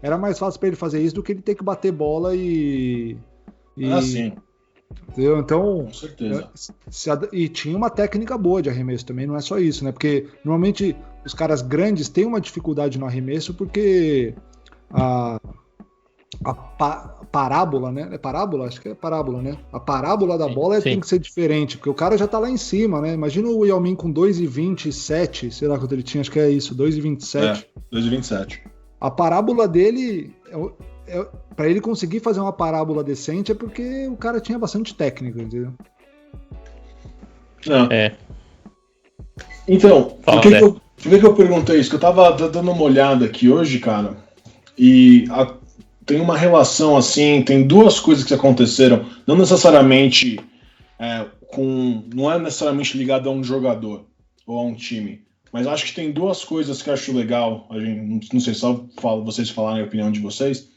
Era mais fácil para ele fazer isso do que ele ter que bater bola e sim. Entendeu? Então, com certeza. E tinha uma técnica boa de arremesso também, não é só isso, né? Porque normalmente os caras grandes têm uma dificuldade no arremesso porque a parábola, né? É parábola? Acho que é parábola, né? A parábola da bola tem que ser diferente, porque o cara já tá lá em cima, né? Imagina o Yao Ming com 2,27, sei lá quanto ele tinha, acho que é isso, 2,27. 2,27. A parábola dele, para ele conseguir fazer uma parábola decente, é porque o cara tinha bastante técnica, entendeu? Então, por que eu perguntei isso? Que eu tava dando uma olhada aqui hoje, cara, e tem uma relação assim, tem duas coisas que aconteceram, não necessariamente não é necessariamente ligado a um jogador ou a um time, mas acho que tem duas coisas que eu acho legal, não sei, só vocês falarem a opinião de vocês,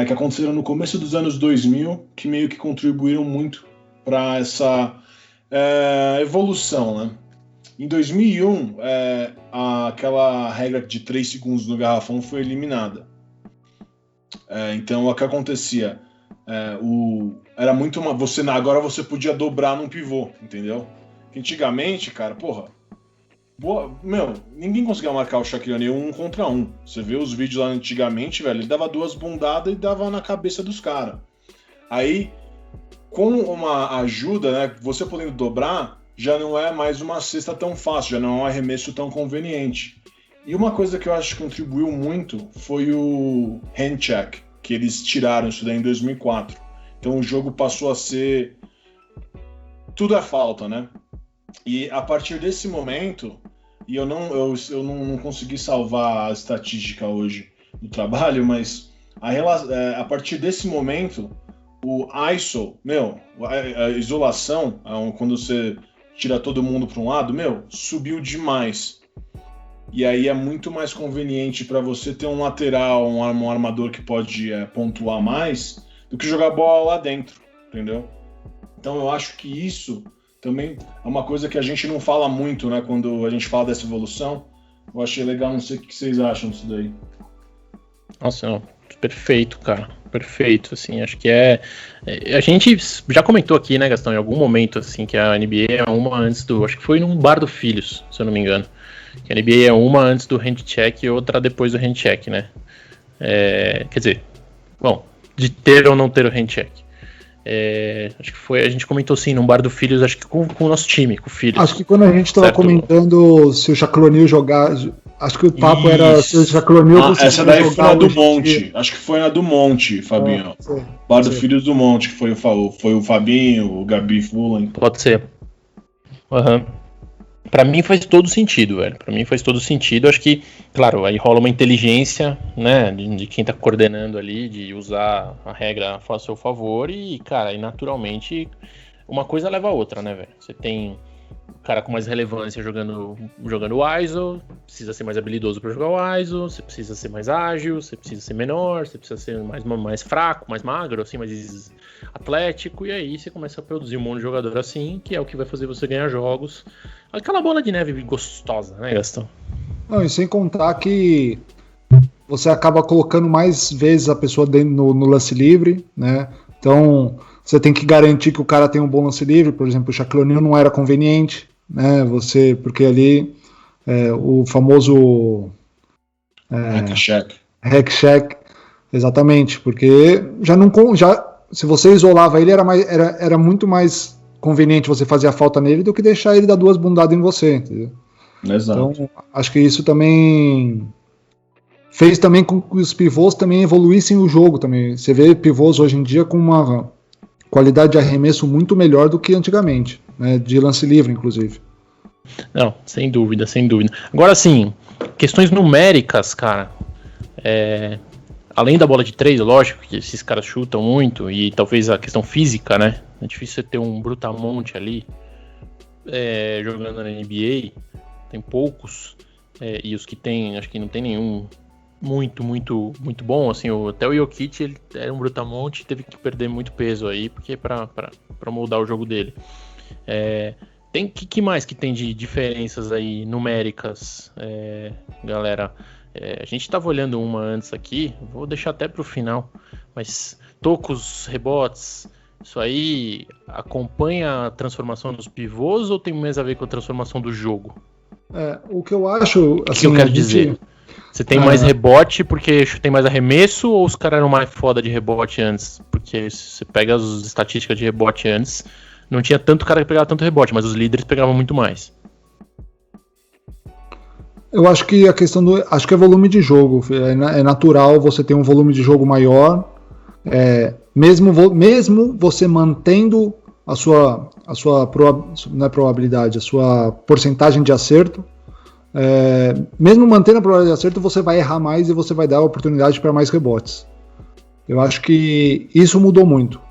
que aconteceram no começo dos anos 2000, que meio que contribuíram muito para essa evolução, né? Em 2001, aquela regra de 3 segundos no garrafão foi eliminada. Então, o que acontecia? Era muito agora você podia dobrar num pivô, entendeu? Antigamente, cara, ninguém conseguia marcar o Shaquille O'Neal 1 contra 1. Você vê os vídeos lá antigamente, velho, ele dava 2 bundadas e dava na cabeça dos caras. Aí, com uma ajuda, né, você podendo dobrar, já não é mais uma cesta tão fácil, já não é um arremesso tão conveniente. E uma coisa que eu acho que contribuiu muito foi o hand check, que eles tiraram isso daí em 2004. Então o jogo passou a ser... tudo é falta, né? E a partir desse momento, e eu não consegui salvar a estatística hoje do trabalho, mas a partir desse momento, o ISO, a isolação, quando você tira todo mundo para um lado, subiu demais. E aí é muito mais conveniente para você ter um lateral, um armador que pode pontuar mais, do que jogar bola lá dentro, entendeu? Então eu acho que isso também é uma coisa que a gente não fala muito, né? Quando a gente fala dessa evolução. Eu achei legal, não sei o que vocês acham disso daí. Nossa, não, perfeito, cara. Perfeito, assim, acho que a gente já comentou aqui, né, Gastão, em algum momento, assim, que a NBA é uma antes acho que foi num bar do Filhos, se eu não me engano, que a NBA é uma antes do hand check e outra depois do hand check, né, quer dizer, bom, de ter ou não ter o hand check. Acho que a gente comentou sim num bar do Filhos, acho que com o nosso time, com o Filhos. Acho que quando a gente estava comentando se o Shaquille O'Neal jogar, acho que o papo era se o Shaquille O'Neal essa daí foi na do Monte, acho que foi na do Monte, Fabinho. Bar do Filhos do Monte, que foi o Fabinho, o Gabi Fullen. Pode ser. Pra mim faz todo sentido, velho. Pra mim faz todo sentido. Acho que, claro, aí rola uma inteligência, né, de quem tá coordenando ali, de usar a regra a seu favor e, cara, e naturalmente uma coisa leva a outra, né, velho? Você tem o cara com mais relevância jogando o ISO, precisa ser mais habilidoso para jogar o ISO, você precisa ser mais ágil, você precisa ser menor, você precisa ser mais fraco, mais magro, assim, mais atlético, e aí você começa a produzir um monte de jogador assim, que é o que vai fazer você ganhar jogos. Aquela bola de neve gostosa, né, Gastão? Não, e sem contar que você acaba colocando mais vezes a pessoa dentro no lance livre, né? Então você tem que garantir que o cara tem um bom lance livre. Por exemplo, o Shaquille O'Neal não era conveniente, né? Porque ali o famoso hack check, exatamente, porque se você isolava ele era muito mais conveniente você fazer a falta nele do que deixar ele dar 2 bundadas em você, entendeu? Exato. Então acho que isso também fez também com que os pivôs também evoluíssem o jogo também. Você vê pivôs hoje em dia com uma qualidade de arremesso muito melhor do que antigamente, né, de lance livre, inclusive. Não, sem dúvida, sem dúvida. Agora, assim, questões numéricas, cara, além da bola de 3, lógico que esses caras chutam muito, e talvez a questão física, né? É difícil você ter um Brutamonte ali jogando na NBA, tem poucos, e os que tem, acho que não tem nenhum muito bom, assim, até o Jokic, ele era um Brutamonte, teve que perder muito peso aí, porque pra moldar o jogo dele. Tem que mais que tem de diferenças aí numéricas, galera? A gente estava olhando uma antes aqui, vou deixar até para o final, mas tocos, rebotes, isso aí acompanha a transformação dos pivôs ou tem mais a ver com a transformação do jogo? O que eu acho... O que eu quero dizer? Você tem mais rebote porque tem mais arremesso ou os caras eram mais foda de rebote antes? Porque se você pega as estatísticas de rebote antes, não tinha tanto cara que pegava tanto rebote, mas os líderes pegavam muito mais. Eu acho que a questão acho que é volume de jogo. É natural você ter um volume de jogo maior, mesmo você mantendo a sua não é probabilidade, a sua porcentagem de acerto. Mesmo mantendo a probabilidade de acerto, você vai errar mais e você vai dar oportunidade para mais rebotes. Eu acho que isso mudou muito.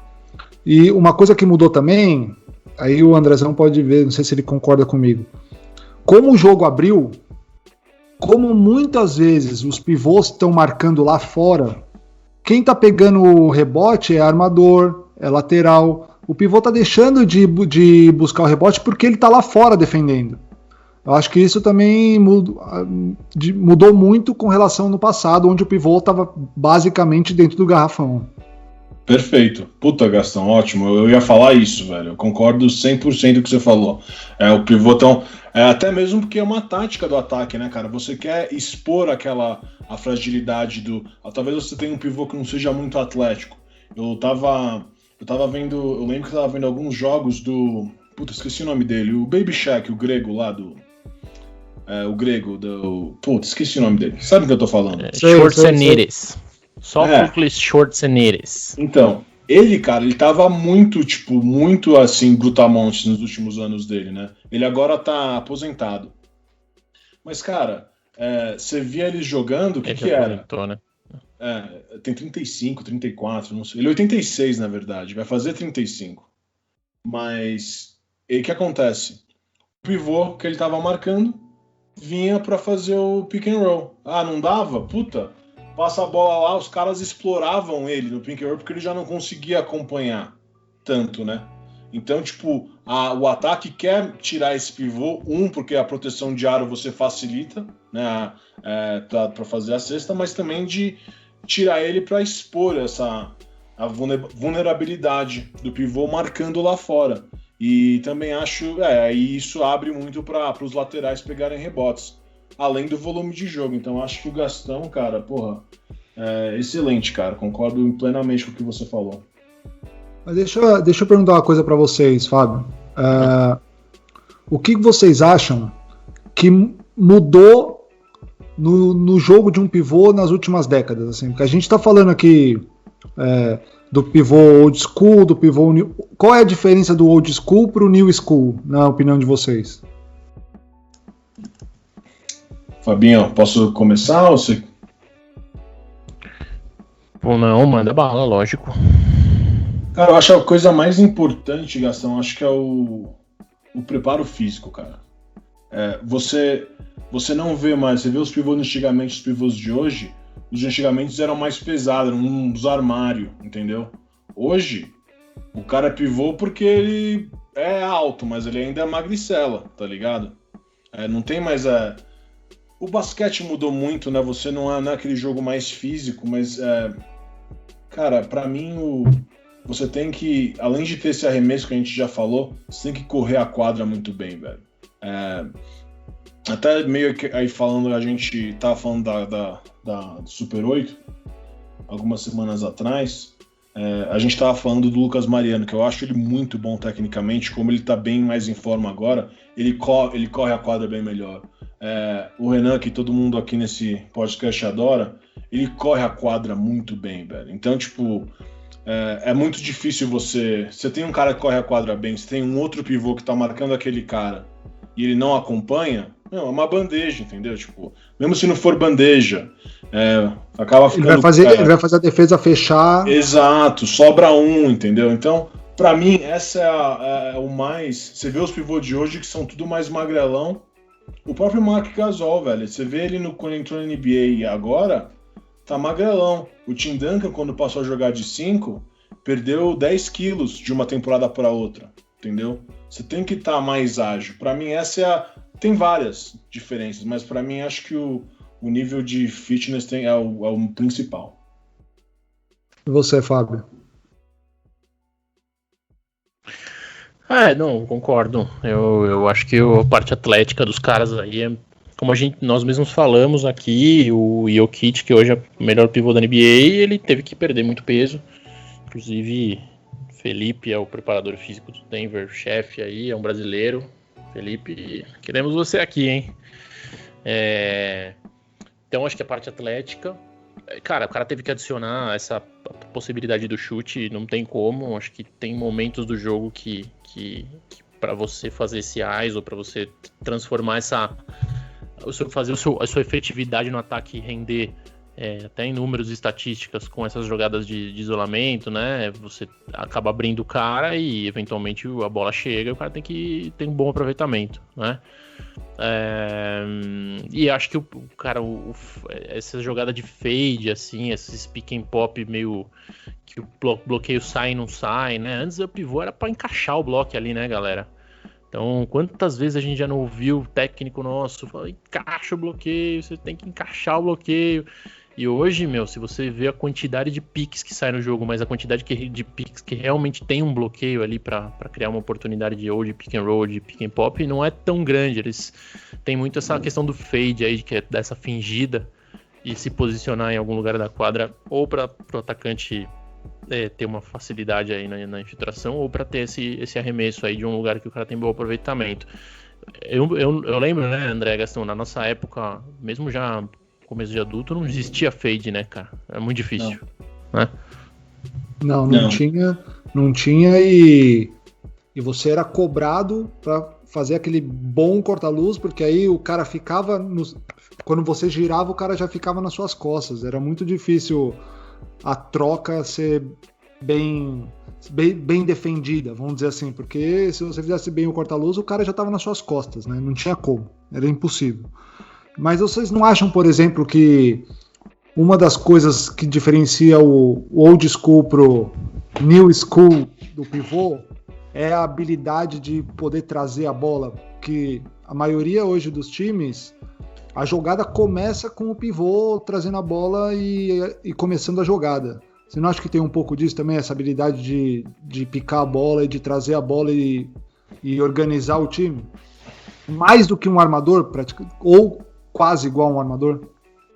E uma coisa que mudou também, aí o Andrezão pode ver, não sei se ele concorda comigo. Como o jogo abriu, como muitas vezes os pivôs estão marcando lá fora, quem está pegando o rebote é armador, é lateral. O pivô está deixando de buscar o rebote porque ele está lá fora defendendo. Eu acho que isso também mudou muito com relação no passado, onde o pivô estava basicamente dentro do garrafão. Perfeito. Puta, Gastão, ótimo. Eu ia falar isso, velho. Eu concordo 100% com o que você falou. O pivô até mesmo porque é uma tática do ataque, né, cara? Você quer expor a fragilidade talvez você tenha um pivô que não seja muito atlético. Eu lembro que eu tava vendo alguns jogos do... Puta, esqueci o nome dele. O Baby Shaq, o grego lá do... o grego do... Puta, esqueci o nome dele. Sabe o que eu tô falando? Schwarzenegger. Sófocles Schwarzenegger. Então, ele, cara, ele tava muito assim, brutamontes nos últimos anos dele, né? Ele agora tá aposentado. Mas, cara, você via ele jogando, o que era? Né? Tem 35, 34, não sei. Ele é 86, na verdade, vai fazer 35. Mas, o que acontece? O pivô que ele tava marcando vinha pra fazer o pick and roll. Não dava? Puta... Passa a bola lá, os caras exploravam ele no pick and roll porque ele já não conseguia acompanhar tanto, né? Então, tipo, o ataque quer tirar esse pivô, porque a proteção de aro você facilita, né, para fazer a cesta, mas também de tirar ele para expor a vulnerabilidade do pivô marcando lá fora. E também acho, isso abre muito para os laterais pegarem rebotes. Além do volume de jogo. Então acho que o Gastão, cara, porra, é excelente, cara. Concordo plenamente com o que você falou. Mas deixa eu perguntar uma coisa para vocês, Fábio. O que vocês acham que mudou no jogo de um pivô nas últimas décadas? Assim? Porque a gente está falando aqui do pivô old school, do pivô new... Qual é a diferença do old school para o new school, na opinião de vocês? Fabinho, posso começar ou você... Não, manda bala, lógico. Cara, eu acho a coisa mais importante, Gastão, acho que é o preparo físico, cara. Você não vê mais, você vê os pivôs antigamente, os pivôs de hoje, os de antigamente eram mais pesados, eram uns armários, entendeu? Hoje, o cara é pivô porque ele é alto, mas ele ainda é magricela, tá ligado? Não tem mais... O basquete mudou muito, né? Você não é aquele jogo mais físico, mas, cara, pra mim, você tem que, além de ter esse arremesso que a gente já falou, você tem que correr a quadra muito bem, velho. Até meio que aí falando, a gente tava falando da Super 8, algumas semanas atrás, a gente tava falando do Lucas Mariano, que eu acho ele muito bom tecnicamente, como ele tá bem mais em forma agora, ele corre a quadra bem melhor. O Renan, que todo mundo aqui nesse podcast adora, ele corre a quadra muito bem, velho. Então, tipo, é muito difícil você tem um cara que corre a quadra bem, você tem um outro pivô que tá marcando aquele cara, e ele não acompanha, não, é uma bandeja, entendeu? Tipo, mesmo se não for bandeja, acaba ficando... Ele vai fazer a defesa fechar. Exato, sobra um, entendeu? Então, pra mim, essa é o mais... Você vê os pivôs de hoje que são tudo mais magrelão. O próprio Marc Gasol, velho, você vê ele quando entrou na NBA e agora, tá magrelão. O Tim Duncan, quando passou a jogar de 5, perdeu 10 quilos de uma temporada para outra, entendeu? Você tem que estar mais ágil. Para mim, tem várias diferenças, mas para mim, acho que o nível de fitness é o principal. E você, Fábio? Não, concordo. Eu acho que a parte atlética dos caras aí é, como nós mesmos falamos aqui, o Jokic, que hoje é o melhor pivô da NBA, ele teve que perder muito peso. Inclusive, Felipe é o preparador físico do Denver, chefe aí, é um brasileiro. Felipe, queremos você aqui, hein? Então, acho que a parte atlética... Cara, o cara teve que adicionar essa possibilidade do chute, não tem como. Acho que tem momentos do jogo que para você fazer esse ISO, para você transformar fazer a sua efetividade no ataque render até em números e estatísticas com essas jogadas de isolamento, né? Você acaba abrindo o cara e eventualmente a bola chega e o cara tem que ter um bom aproveitamento, né? E acho que o cara, essa jogada de fade, assim, esses pick and pop meio que o bloqueio sai e não sai, né? Antes o pivô era para encaixar o bloco ali, né, galera? Então, quantas vezes a gente já não ouviu o técnico nosso falar, encaixa o bloqueio, você tem que encaixar o bloqueio. E hoje, se você vê a quantidade de picks que sai no jogo, mas a quantidade de picks que realmente tem um bloqueio ali para criar uma oportunidade de pick and roll, de pick and pop, não é tão grande. Eles têm muito essa questão do fade aí, que é dessa fingida e se posicionar em algum lugar da quadra, ou para o atacante ter uma facilidade aí na infiltração, ou para ter esse arremesso aí de um lugar que o cara tem bom aproveitamento. Eu lembro, né, André Gastão, na nossa época, mesmo já começo de adulto, não existia fade, né, cara? É muito difícil, né? Não tinha e você era cobrado para fazer aquele bom corta-luz, porque aí o cara ficava quando você girava, o cara já ficava nas suas costas. Era muito difícil a troca ser bem defendida, vamos dizer assim, porque se você fizesse bem o corta-luz, o cara já estava nas suas costas, né? Não tinha como, era impossível. Mas vocês não acham, por exemplo, que uma das coisas que diferencia o old school pro new school do pivô é a habilidade de poder trazer a bola? Que a maioria hoje dos times, a jogada começa com o pivô trazendo a bola e começando a jogada. Você não acha que tem um pouco disso também, essa habilidade de picar a bola e de trazer a bola e organizar o time? Mais do que um armador, ou quase igual um armador?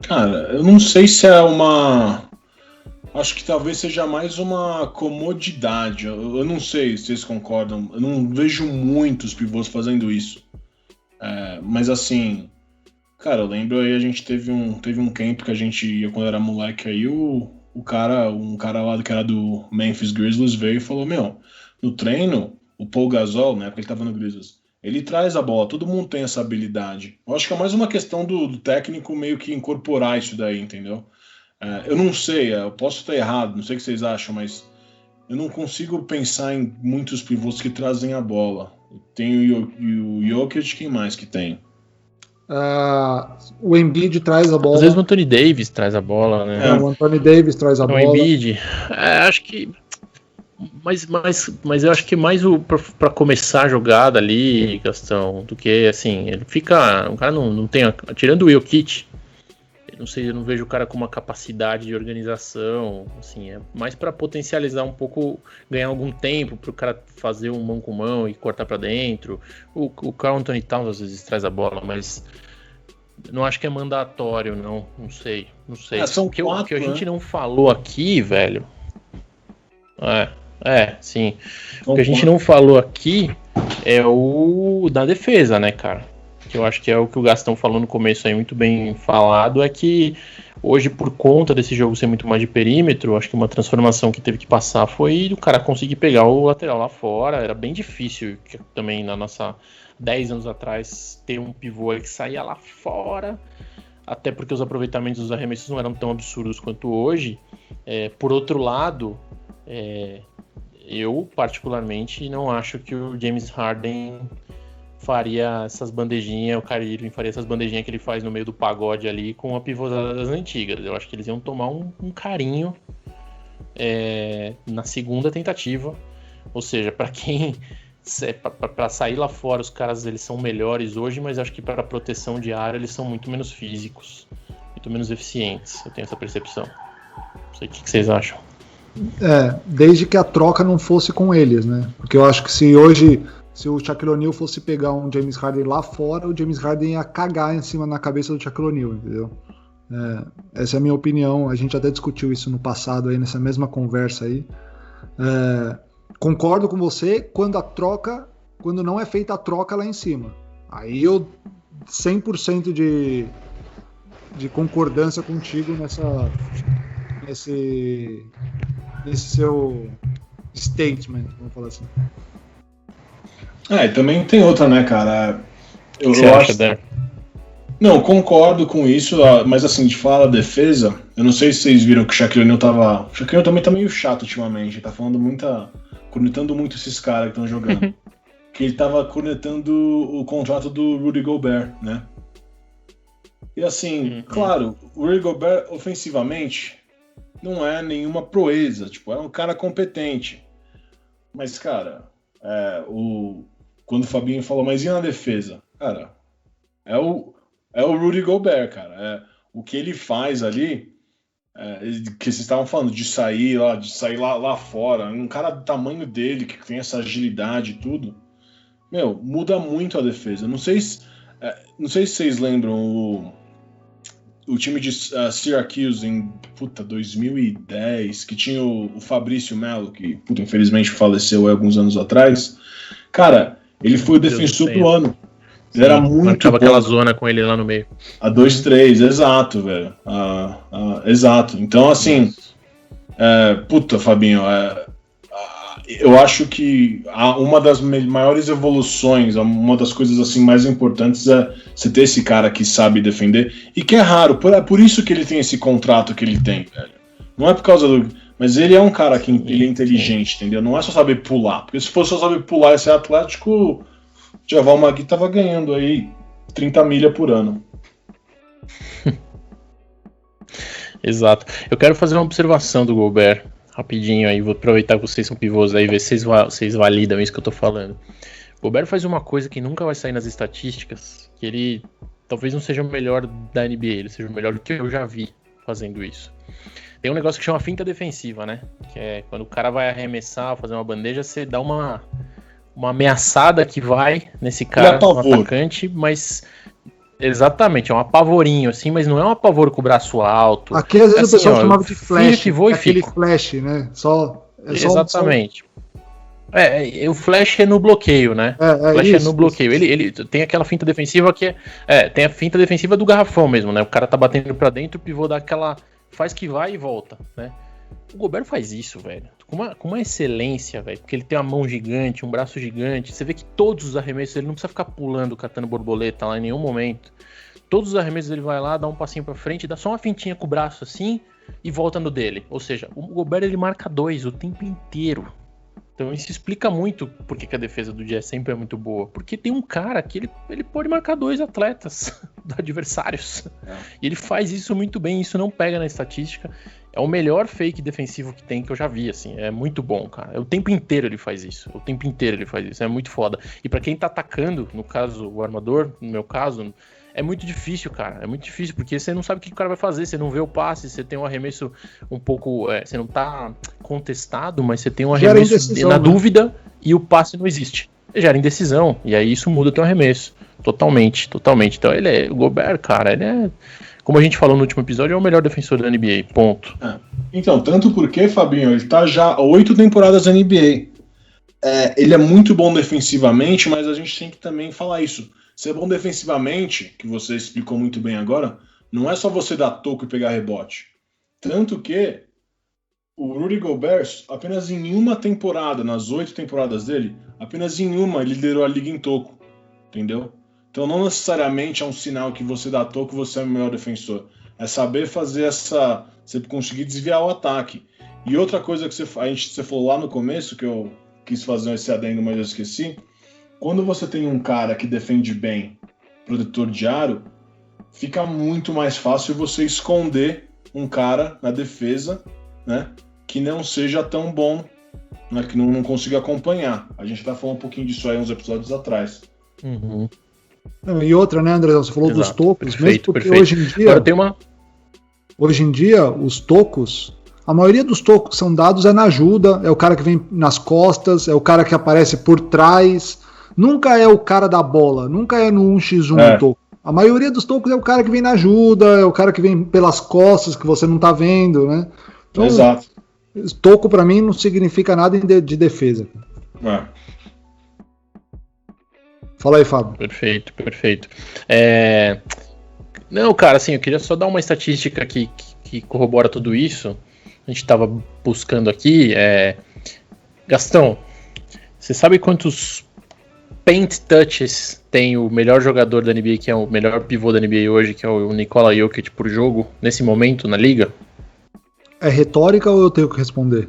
Cara, eu não sei se é acho que talvez seja mais uma comodidade. Eu não sei se vocês concordam. Eu não vejo muitos pivôs fazendo isso. Mas assim, cara, eu lembro aí, a gente teve um camp que a gente ia quando era moleque aí, um cara lá que era do Memphis Grizzlies veio e falou, no treino, o Paul Gasol, né, porque ele tava no Grizzlies, ele traz a bola, todo mundo tem essa habilidade. Eu acho que é mais uma questão do técnico meio que incorporar isso daí, entendeu? Eu não sei, eu posso estar errado, não sei o que vocês acham, mas eu não consigo pensar em muitos pivôs que trazem a bola. Tem o Jokic, quem mais que tem? O Embiid traz a bola. Às vezes o Anthony Davis traz a bola, né? O Anthony Davis traz a bola. O Embiid, acho que... Mas eu acho que mais pra começar a jogada ali, Gastão, do que assim, ele fica. O cara não tem. Tirando o Jokic, eu não vejo o cara com uma capacidade de organização. Assim, é mais pra potencializar um pouco, ganhar algum tempo pro cara fazer um mão com mão e cortar pra dentro. O Karl Anthony Towns às vezes traz a bola, mas não acho que é mandatório, não. Não sei. São quatro, o que a gente não falou aqui, velho. Sim. O que a gente não falou aqui é o da defesa, né, cara? que eu acho que é o que o Gastão falou no começo aí, muito bem falado, é que hoje, por conta desse jogo ser muito mais de perímetro, acho que uma transformação que teve que passar foi o cara conseguir pegar o lateral lá fora. Era bem difícil, que também na nossa 10 anos atrás, ter um pivô que saía lá fora, até porque os aproveitamentos dos arremessos não eram tão absurdos quanto hoje. Por outro lado, eu particularmente não acho que o James Harden faria essas bandejinhas, o Kyrie Irving faria essas bandejinhas que ele faz no meio do pagode ali com a pivôzada das antigas. Eu acho que eles iam tomar um carinho na segunda tentativa. Ou seja, para quem para sair lá fora, os caras eles são melhores hoje, mas acho que para proteção de área eles são muito menos físicos, muito menos eficientes. Eu tenho essa percepção. Não sei o que vocês acham. Desde que a troca não fosse com eles, né? Porque eu acho que se o Shaquille O'Neal fosse pegar um James Harden lá fora, o James Harden ia cagar em cima na cabeça do Shaquille O'Neal, entendeu? Essa é a minha opinião. A gente até discutiu isso no passado aí, nessa mesma conversa aí. Concordo com você quando não é feita a troca lá em cima. Aí eu 100% de concordância contigo nesse seu statement, vamos falar assim. E também tem outra, né, cara? O que você acha, Dan? Não, concordo com isso, mas assim, de falar da defesa, eu não sei se vocês viram que o Shaquille O'Neal tava... O Shaquille O'Neal também tá meio chato ultimamente, tá falando cornetando muito esses caras que estão jogando. Que ele tava cornetando o contrato do Rudy Gobert, né? E assim, claro, o Rudy Gobert ofensivamente não é nenhuma proeza, tipo, é um cara competente. Mas, cara, quando o Fabinho falou, mas e na defesa? Cara, é o Rudy Gobert, cara. O que ele faz ali, que vocês estavam falando, de sair lá fora, um cara do tamanho dele, que tem essa agilidade e tudo, muda muito a defesa. Não sei se vocês lembram o time de Syracuse em 2010, que tinha o Fabrício Melo, que infelizmente faleceu alguns anos atrás. Cara, ele foi o defensor do ano. Ele era muito marcava aquela zona com ele lá no meio. A 2-3, exato, velho. Exato. Então, assim, Fabinho, eu acho que uma das maiores evoluções, uma das coisas assim mais importantes é você ter esse cara que sabe defender, e que é raro, é por isso que ele tem esse contrato que ele tem, velho. Não é por causa do... Mas ele é um cara que ele é inteligente, entendeu? Não é só saber pular, porque se fosse só saber pular e ser atlético, o Javal Magui tava ganhando aí 30 milha por ano. Exato. Eu quero fazer uma observação do Gobert rapidinho aí, vou aproveitar que vocês são pivôs aí, ver se vocês validam isso que eu tô falando. O Gobert faz uma coisa que nunca vai sair nas estatísticas, que ele talvez não seja o melhor da NBA, ele seja o melhor do que eu já vi fazendo isso. Tem um negócio que chama finta defensiva, né? Que é quando o cara vai arremessar, fazer uma bandeja, você dá uma ameaçada que vai nesse cara, no atacante, mas... Exatamente, é um apavorinho, assim, mas não é um apavoro com o braço alto. Aqui às vezes assim, o pessoal chamava de flash, que voa aquele flash, né? Exatamente. O flash é no bloqueio, né? O flash é no bloqueio. Ele tem aquela finta defensiva que tem a finta defensiva do garrafão mesmo, né? O cara tá batendo pra dentro, o pivô dá aquela... faz que vai e volta, né? O Gobert faz isso, velho, com uma excelência, velho, porque ele tem uma mão gigante, um braço gigante. Você vê que todos os arremessos, ele não precisa ficar pulando, catando borboleta lá em nenhum momento. Todos os arremessos ele vai lá, dá um passinho pra frente, dá só uma fintinha com o braço assim e volta no dele. Ou seja, o Gobert ele marca 2 o tempo inteiro. Então isso explica muito por que a defesa do Jazz sempre é muito boa. Porque tem um cara que ele pode marcar 2 atletas adversários. E ele faz isso muito bem, isso não pega na estatística. É o melhor fake defensivo que tem, que eu já vi, assim. É muito bom, cara. O tempo inteiro ele faz isso. É muito foda. E pra quem tá atacando, no caso, o armador, no meu caso, é muito difícil, cara. É muito difícil, porque você não sabe o que o cara vai fazer. Você não vê o passe, você tem um arremesso um pouco... você não tá contestado, mas você tem um arremesso na dúvida e o passe não existe. Gera indecisão. E aí isso muda o teu arremesso. Totalmente. Então o Gobert, cara, ele é... Como a gente falou no último episódio, é o melhor defensor da NBA, ponto. Então, tanto porque, Fabinho, ele tá já há 8 temporadas na NBA. Ele é muito bom defensivamente, mas a gente tem que também falar isso. Ser bom defensivamente, que você explicou muito bem agora, não é só você dar toco e pegar rebote. Tanto que o Rudy Gobert, apenas em uma temporada, nas 8 temporadas dele, apenas em uma ele liderou a liga em toco, entendeu? Então não necessariamente é um sinal que você dá toco você é o melhor defensor. É saber fazer você conseguir desviar o ataque. E outra coisa que você falou lá no começo, que eu quis fazer esse adendo, mas eu esqueci. Quando você tem um cara que defende bem, protetor de aro, fica muito mais fácil você esconder um cara na defesa, né, que não seja tão bom, né, que não consiga acompanhar. A gente tá falando um pouquinho disso aí uns episódios atrás. Uhum. Não, e outra, né, André? Você falou dos tocos, perfeito, mesmo porque perfeito. Hoje em dia, os tocos, a maioria dos tocos que são dados é na ajuda, é o cara que vem nas costas, é o cara que aparece por trás, nunca é o cara da bola, nunca é no 1x1 o toco. A maioria dos tocos é o cara que vem na ajuda, é o cara que vem pelas costas que você não tá vendo, né? Então, exato. Toco pra mim não significa nada de defesa. Fala aí, Fábio. Perfeito. Não, cara, assim, eu queria só dar uma estatística que corrobora tudo isso. A gente tava buscando aqui. Gastão, você sabe quantos paint touches tem o melhor jogador da NBA, que é o melhor pivô da NBA hoje, que é o Nikola Jokic por jogo, nesse momento na liga? É retórica ou eu tenho que responder?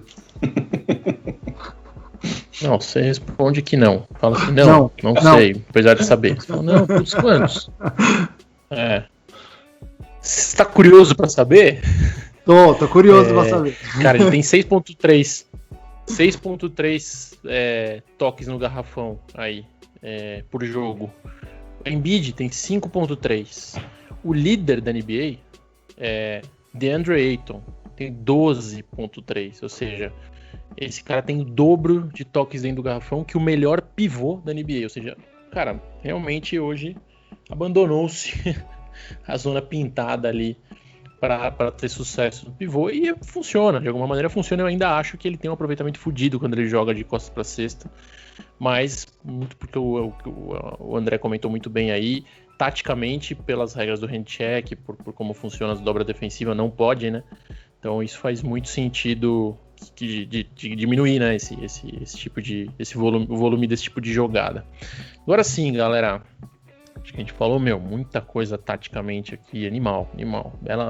Não, você responde que não. Fala que não sei, apesar de saber. Você fala, não, putz, quantos? Você tá curioso pra saber? Tô curioso pra saber. Cara, ele tem 6.3 toques no garrafão aí, por jogo. O Embiid tem 5.3. O líder da NBA é DeAndre Ayton, tem 12.3, ou seja, esse cara tem o dobro de toques dentro do garrafão que o melhor pivô da NBA, ou seja, cara, realmente hoje abandonou-se a zona pintada ali para ter sucesso no pivô e funciona, de alguma maneira funciona. Eu ainda acho que ele tem um aproveitamento fodido quando ele joga de costas para cesta, mas muito porque o André comentou muito bem aí, taticamente, pelas regras do hand check, por como funciona as dobras defensivas, não pode, né? Então isso faz muito sentido de diminuir, né, esse tipo de o volume desse tipo de jogada. Agora sim, galera, acho que a gente falou, muita coisa taticamente aqui, animal,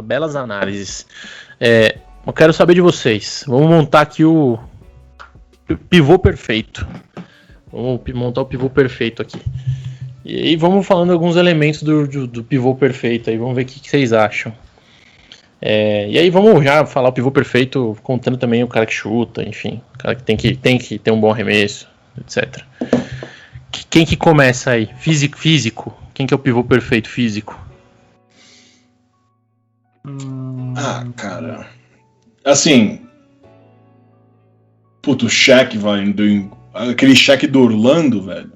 belas análises. Eu quero saber de vocês. Vamos montar aqui o pivô perfeito. Vamos montar o pivô perfeito aqui. E aí vamos falando alguns elementos do pivô perfeito aí, vamos ver o que vocês acham. E aí vamos já falar o pivô perfeito, contando também o cara que chuta, enfim, o cara que tem que ter um bom arremesso, etc. Quem que começa aí? Físico? Quem que é o pivô perfeito físico? Cara. Assim. Puto, o Shaq vai indo. Aquele Shaq do Orlando, velho.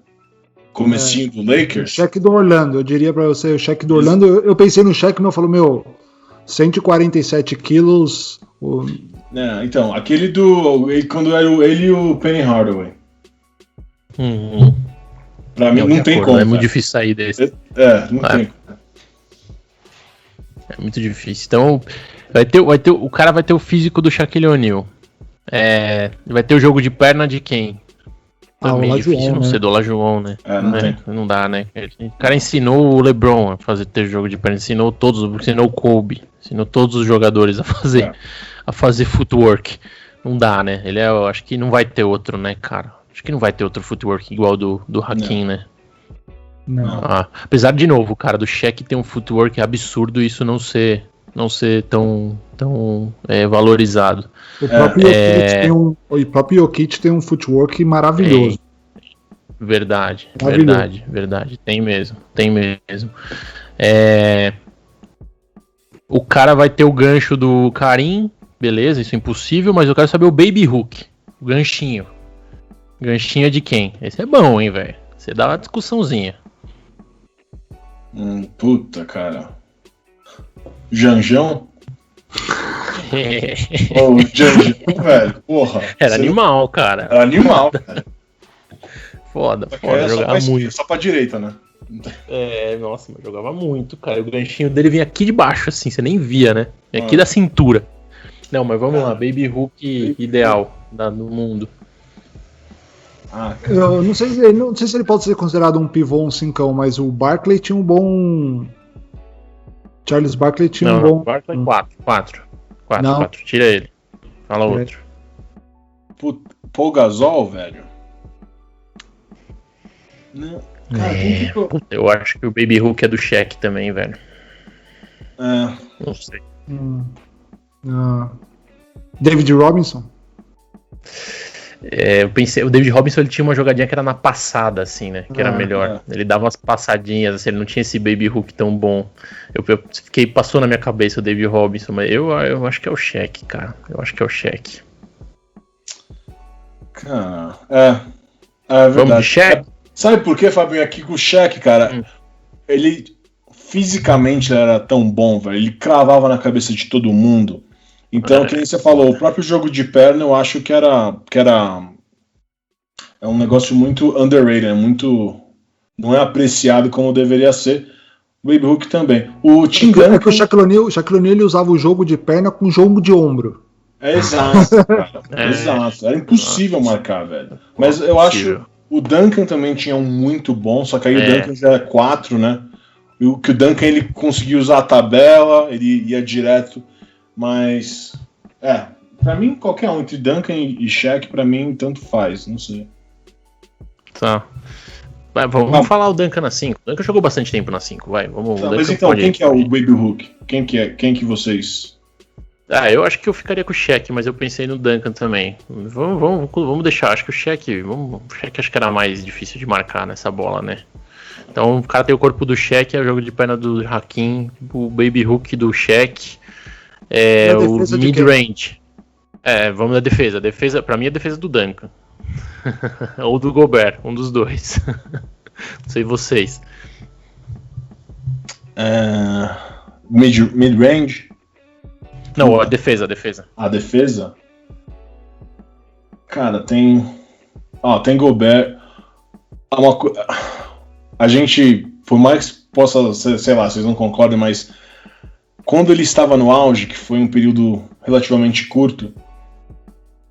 Comecinho do Lakers. O Shaq do Orlando, eu diria pra você, o Shaq do Orlando. Eu pensei no Shaq, mas eu falo, 147 quilos. Então, aquele quando era ele e o Penny Hardaway. Pra mim não tem como. É muito difícil sair desse. Não tem. É muito difícil. Então, o cara vai ter o físico do Shaquille O'Neal. Vai ter o jogo de perna de quem? Também é difícil não ser do Olajuwon, né? Não dá, né? O cara ensinou o LeBron a ter jogo de perna, ensinou o Kobe, ensinou todos os jogadores a fazer footwork. Não dá, né? Eu acho que não vai ter outro, né, cara? Acho que não vai ter outro footwork igual do Hakim, né? Não. Apesar, de novo, cara, do Shaq ter um footwork absurdo e isso não ser tão valorizado. O próprio Jokic tem um footwork maravilhoso. Verdade. Tem mesmo. O cara vai ter o gancho do Karim, beleza, isso é impossível, mas eu quero saber o baby hook, o ganchinho. Ganchinho é de quem? Esse é bom, hein, velho? Você dá uma discussãozinha. Puta, cara. Janjão? O Janjão, velho, porra. Era animal, cara. Era animal, cara. Foda, jogar muito. Só pra direita, né? Nossa, mas jogava muito, cara. O ganchinho dele vinha aqui de baixo, assim, você nem via, né? Aqui da cintura. Não, mas vamos lá, Baby Hook ideal no mundo. Eu não sei se ele pode ser considerado um pivô, um cincão, mas o Barkley tinha um bom... Charles Barkley tinha um bom... Barkley 4. Tira ele. Fala outro. Paul Gasol, velho. Não. Cara, eu acho que o Baby Hook é do Shaq também, velho. Não sei. David Robinson? Eu pensei, o David Robinson ele tinha uma jogadinha que era na passada, assim, né? Que era melhor. Ele dava umas passadinhas, assim, ele não tinha esse Baby Hook tão bom. Passou na minha cabeça o David Robinson, mas eu acho que é o Shaq, cara. Eu acho que é o Shaq. Cara, é verdade. Vamos de Shaq? Sabe por quê, Fabinho? Aqui com o Shaq, cara, ele fisicamente era tão bom, velho. Ele cravava na cabeça de todo mundo. Então, que nem você falou, o próprio jogo de perna eu acho que era um negócio muito underrated, não é apreciado como deveria ser. O Baby Hook também. O Tim Duncan... que o Shaquille O'Neal ele usava o jogo de perna com jogo de ombro. Exato, cara. Exato. Era impossível marcar, velho. Mas eu acho o Duncan também tinha um muito bom, só que aí o Duncan já era 4, né? E o Duncan ele conseguia usar a tabela, ele ia direto. Mas, pra mim, qualquer um, entre Duncan e Shaq, pra mim, tanto faz, não sei. Tá. Vamos falar o Duncan na 5. O Duncan jogou bastante tempo na 5, vai. Mas então, quem que é o Baby Hook? Quem que vocês... eu acho que eu ficaria com o Shaq, mas eu pensei no Duncan também. Vamos deixar, acho que o Shaq acho que era mais difícil de marcar nessa bola, né? Então, o cara tem o corpo do Shaq, é o jogo de perna do Hakim, o Baby Hook do Shaq... o mid-range. Vamos na defesa. Defesa, pra mim, é a defesa do Duncan. Ou do Gobert, um dos dois. Não sei vocês. Mid-range? Não, a defesa. A defesa? Cara, tem Gobert. A gente, por mais que possa, sei lá, vocês não concordem, mas quando ele estava no auge, que foi um período relativamente curto,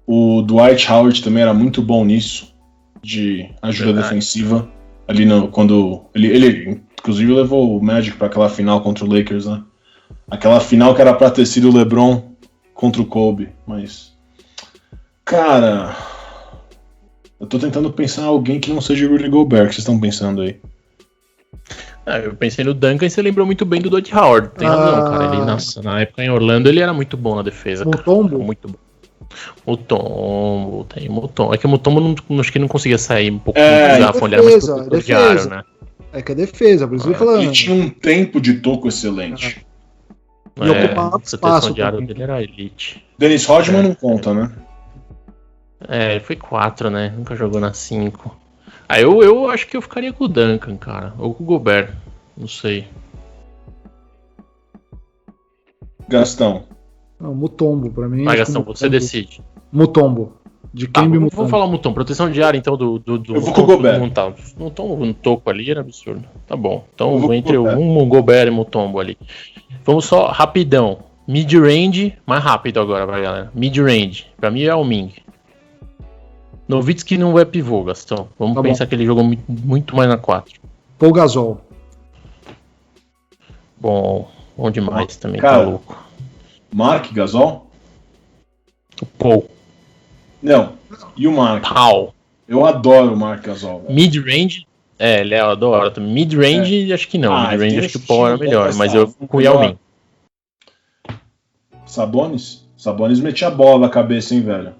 o Dwight Howard também era muito bom nisso, de ajuda defensiva. Ali quando ele inclusive levou o Magic para aquela final contra o Lakers, né? Aquela final que era para ter sido o LeBron contra o Kobe, mas cara, eu tô tentando pensar em alguém que não seja o Rudy Gobert, que vocês estão pensando aí. Eu pensei no Duncan e você lembrou muito bem do Dwight Howard. Tem razão, cara. Ele, na época em Orlando ele era muito bom na defesa. Mutombo? Muito bom. Mutombo. É que o Mutombo acho que não conseguia sair um pouco do desafio. Ele era mais protetor de aro, né? É que é defesa, por isso que eu tô falando. Ele tinha um tempo de toco excelente. A proteção de aro dele era elite. Dennis Rodman não conta, né? Ele foi 4, né? Nunca jogou na 5. Eu acho que eu ficaria com o Duncan, cara. Ou com o Gobert. Não sei. Gastão. Não, Mutombo, pra mim. Gastão, você decide. Mutombo. De quem me Mutombo? Vamos falar Mutombo. Proteção de área, então, do eu vou com o Gobert. Mutombo no toco ali era absurdo. Tá bom. Então, entre um Gobert e Mutombo ali. Vamos só, rapidão. Mid-range, mais rápido agora, vai, galera. Mid-range. Pra mim é o Ming. Nowitzki não é pivô, Gastão. Vamos pensar que ele jogou muito mais na 4. Paul Gasol. Bom demais também, cara, tá louco. Mark Gasol? O Paul. Não, e o Mark? Paul. Eu adoro o Mark Gasol. Mid-range? Ele adora. Mid-range, acho que não. Mid-range, acho que o Paul era melhor, mas eu fui com o Yao Ming. Sabonis? Sabonis metia a bola na cabeça, hein, velho?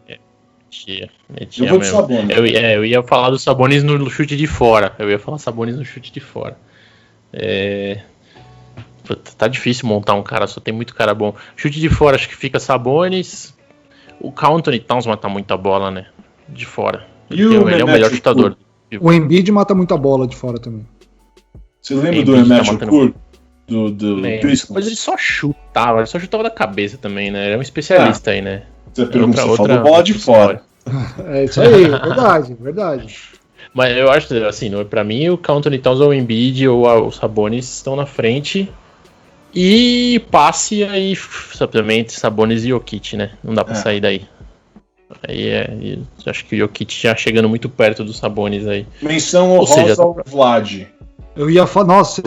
Metia eu vou de Sabonis. Eu ia falar do Sabonis no chute de fora. Tá difícil montar um cara, só tem muito cara bom. Chute de fora, acho que fica Sabonis. O Karl Anthony Towns mata muita bola, né? De fora. Ele é o melhor chutador. O Embiid mata muita bola de fora também. Você lembra do Embiid Curry? Do Mas ele só chutava da cabeça também, né? Ele é um especialista aí, né? Você falou bola de fora. É isso aí, verdade. Mas eu acho, assim, pra mim, o Anthony Towns ou o Embiid ou o Sabonis estão na frente. E passe aí, também Sabonis e Jokic, né? Não dá pra sair daí. Aí acho que o Jokic já chegando muito perto dos Sabonis aí. Menção honrosa ao Vlad. Eu ia falar, nossa,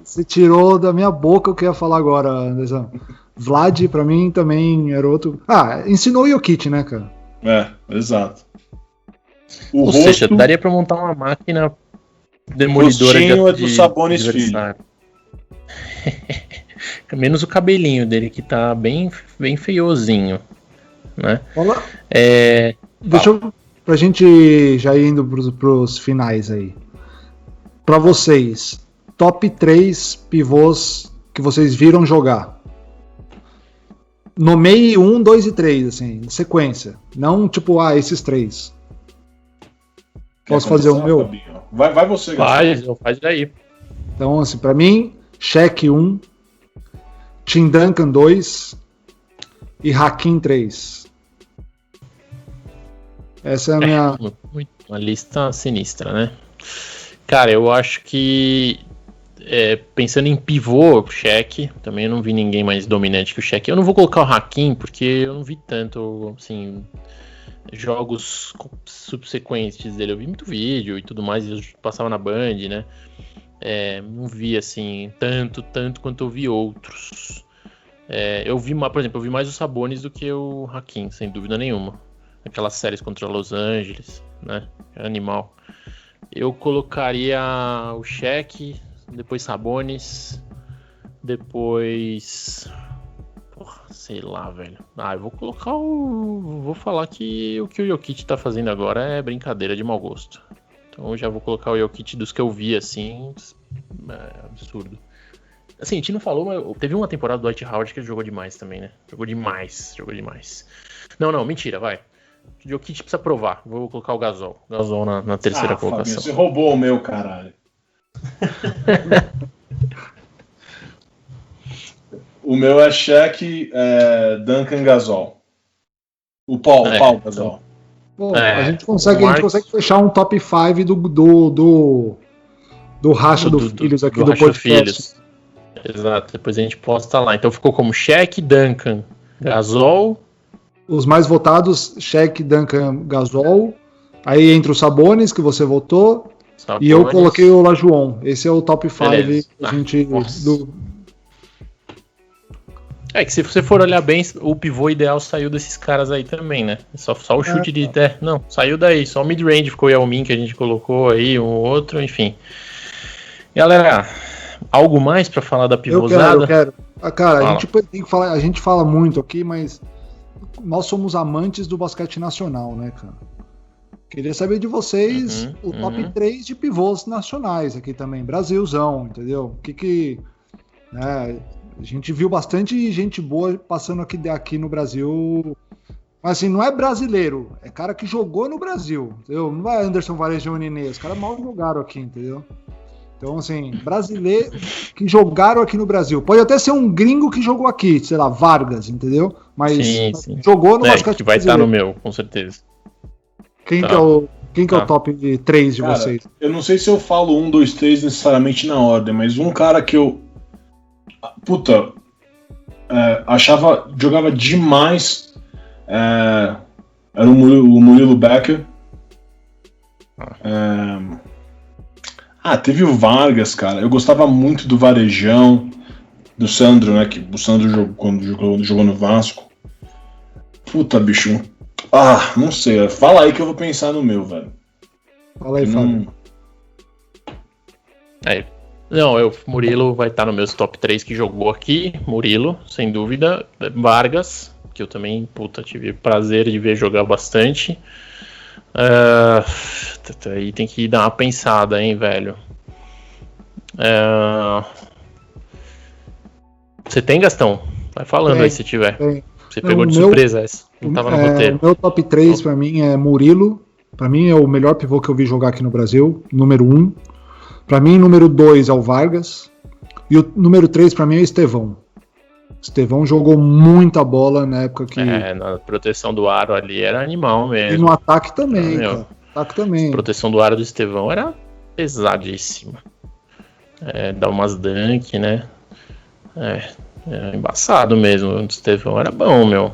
você tirou da minha boca o que eu ia falar agora, Anderson. Vlad, pra mim, também era outro. Ensinou o Jokic, né, cara? Exato. Ou seja, daria pra montar uma máquina demolidora de do Sabonis filho. Menos o cabelinho dele, que tá bem feiozinho, né? Olá. Pra gente já indo pros finais aí. Pra vocês, top 3 pivôs que vocês viram jogar. Nomeie 1, 2 e 3, assim, em sequência. Não tipo, esses 3. Posso fazer o meu? Vai você, Gastão. Faz daí. Então, assim, pra mim, Shaq 1, Tim Duncan 2 e Hakim 3. Essa é a minha... Uma lista sinistra, né? Cara, eu acho que pensando em pivô, Shaq, também eu não vi ninguém mais dominante que o Shaq. Eu não vou colocar o Hakim, porque eu não vi tanto, assim, jogos subsequentes dele. Eu vi muito vídeo e tudo mais, eu passava na Band, né? Não vi, assim, tanto quanto eu vi outros. Eu vi, por exemplo, eu vi mais o Sabonis do que o Hakim, sem dúvida nenhuma. Aquelas séries contra Los Angeles, né? Animal. Eu colocaria o Shaq, depois Sabonis, depois... Porra, sei lá, velho. Eu vou colocar Vou falar que o Jokic tá fazendo agora é brincadeira de mau gosto. Então eu já vou colocar o Jokic dos que eu vi, assim, absurdo. Assim, a gente não falou, mas teve uma temporada do Dwight Howard que ele jogou demais também, né? Jogou demais. Não, mentira, vai. O Jokic precisa provar. Vou colocar o Gasol na terceira colocação. Fabinho, você roubou o meu, caralho. O meu é Shaq, Duncan, Gasol. O Paul Gasol. Pô, a gente consegue fechar um top 5 do racha dos filhos aqui do podcast. Filhos. Exato, depois a gente posta lá. Então ficou como Shaq, Duncan, Gasol. Os mais votados, Shaq, Duncan, Gasol. Aí entra o Sabonis, que você votou. Sabonis. E eu coloquei o Lajuon. Esse é o top 5 que a gente... que se você for olhar bem, o pivô ideal saiu desses caras aí também, né? Só o chute de... Não, saiu daí. Só o mid-range ficou o Yao Ming que a gente colocou aí, um outro, enfim. Galera, algo mais pra falar da pivôzada? Eu quero. Cara, a gente tem que falar... A gente fala muito aqui, mas... Nós somos amantes do basquete nacional, né, cara? Queria saber de vocês o top 3 de pivôs nacionais aqui também. Brasilzão, entendeu? A gente viu bastante gente boa passando aqui no Brasil. Mas assim, não é brasileiro. É cara que jogou no Brasil, entendeu? Não é Anderson Varejão e Inês. Os caras mal jogaram aqui, entendeu? Então, assim, brasileiro que jogaram aqui no Brasil. Pode até ser um gringo que jogou aqui, sei lá, Vargas, entendeu? Mas sim. jogou no basquete que vai estar no meu, com certeza. Quem que é o top 3 de vocês? Eu não sei se eu falo 1, 2, 3 necessariamente na ordem, mas um cara que eu... jogava demais, era o Murilo Becker. Teve o Vargas, cara. Eu gostava muito do Varejão, do Sandro, né? Que o Sandro quando jogou no Vasco. Puta, bicho. Não sei. Fala aí que eu vou pensar no meu, velho. Fala aí, Fábio. Murilo vai estar no meus top 3 que jogou aqui. Murilo, sem dúvida. Vargas, que eu também, tive prazer de ver jogar bastante. Aí tem que dar uma pensada, hein, velho. Você tem, Gastão? Vai falando aí se tiver. Tem. Você pegou de surpresa essa. Não tava no roteiro. O meu top 3 pra mim é Murilo. Pra mim é o melhor pivô que eu vi jogar aqui no Brasil. Número 1. Pra mim, número 2 é o Vargas. E o número 3 pra mim é o Estevão. Estevão jogou muita bola na época que... Na proteção do aro ali era animal mesmo. E no ataque também, cara. Taco também. A proteção do aro do Estevão era pesadíssima. Dá umas dunk, né? Embaçado mesmo. O Estevão era bom, meu.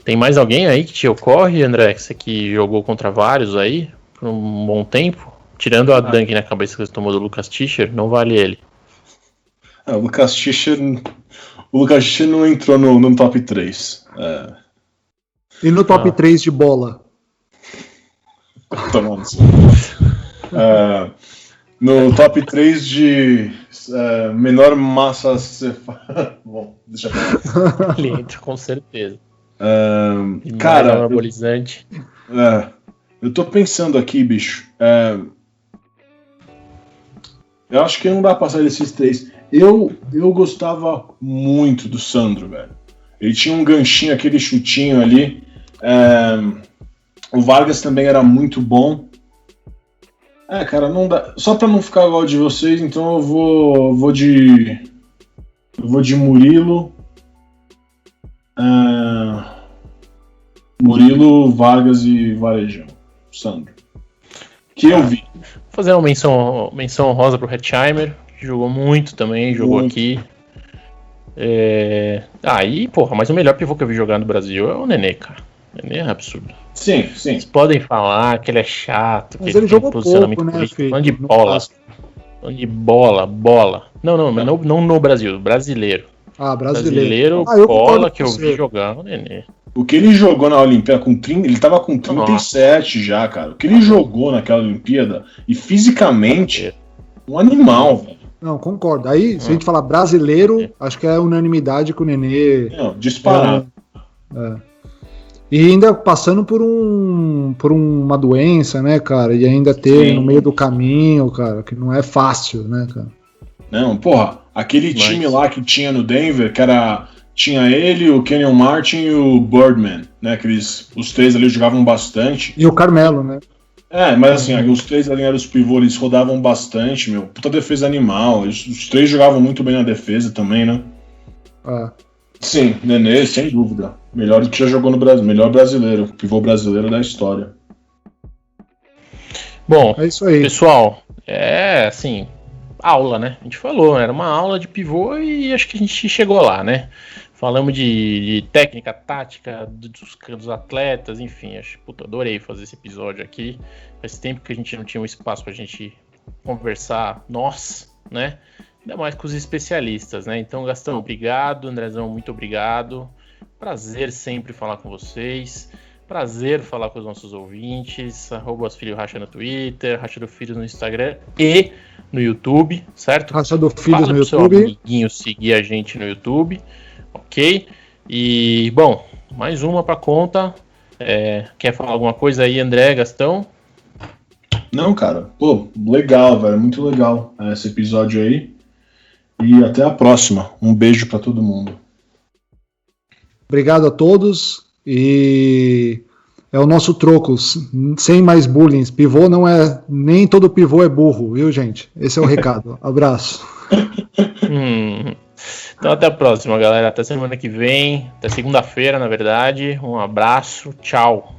Tem mais alguém aí que te ocorre, André? Que você que jogou contra vários aí por um bom tempo? Tirando a dunk na cabeça que você tomou do Lucas Tischer, não vale ele. O Lucas Tischer não entrou no top 3. E no top 3 de bola? No top 3 de menor massa cefálica. Bom, deixa eu falar. Ele entra com certeza. Cara, anabolizante. Eu tô pensando aqui, bicho. Eu acho que não dá pra sair desses 3. Eu gostava muito do Sandro, velho. Ele tinha um ganchinho, aquele chutinho ali. O Vargas também era muito bom. Cara, não dá. Só pra não ficar igual de vocês, então eu vou de Murilo. Murilo, Vargas e Varejão. Sandro. Que eu vi. Vou fazer uma menção honrosa pro Hetzheimer, que jogou muito também, jogou aqui. Mas o melhor pivô que eu vi jogar no Brasil é o Nenê, cara. O Nenê é absurdo. Sim. Vocês podem falar que ele é chato, mas que ele jogou tem posicionamento pouco, político. né, Falando de bola. Não no Brasil, brasileiro. Brasileiro. Bola que eu vi jogar o Nenê. O que ele jogou na Olimpíada com 30, ele tava com 37 já, cara. O que ele jogou naquela Olimpíada, e fisicamente, um animal, velho. Não, concordo. Aí, se a gente falar brasileiro, acho que é unanimidade com o Nenê. Não, disparado. E ainda passando por uma doença, né, cara? E ainda teve no meio do caminho, cara, que não é fácil, né, cara? Não, porra, aquele time lá que tinha no Denver, que era... Tinha ele, o Kenyon Martin e o Birdman, né? Os 3 ali jogavam bastante. E o Carmelo, né? Mas assim, os 3 ali eram os pivôs, eles rodavam bastante, meu. Puta defesa animal. Os 3 jogavam muito bem na defesa também, né? Sim, Nenê, sem dúvida. Melhor que já jogou no Brasil. Melhor brasileiro, pivô brasileiro da história. Bom, é isso aí. Pessoal, assim, aula, né? A gente falou, era uma aula de pivô e acho que a gente chegou lá, né? Falamos de técnica, tática, dos atletas, enfim. Adorei fazer esse episódio aqui. Faz tempo que a gente não tinha um espaço pra gente conversar, né? Ainda mais com os especialistas, né? Então, Gastão, obrigado. Andrezão, muito obrigado. Prazer sempre falar com vocês. Prazer falar com os nossos ouvintes. @filhoracha no Twitter, Racha do Filho no Instagram e no YouTube, certo? Racha do Filho no YouTube. Seu amiguinho seguir a gente no YouTube, ok? E, bom, mais uma pra conta. Quer falar alguma coisa aí, André, Gastão? Não, cara. Pô, legal, velho. Muito legal esse episódio aí. E até a próxima. Um beijo pra todo mundo. Obrigado a todos. E é o nosso troco, sem mais bullying. Pivô não é, nem todo pivô é burro, viu, gente? Esse é o recado. Abraço. Então até a próxima, galera. Até semana que vem, até segunda-feira, na verdade. Um abraço, tchau.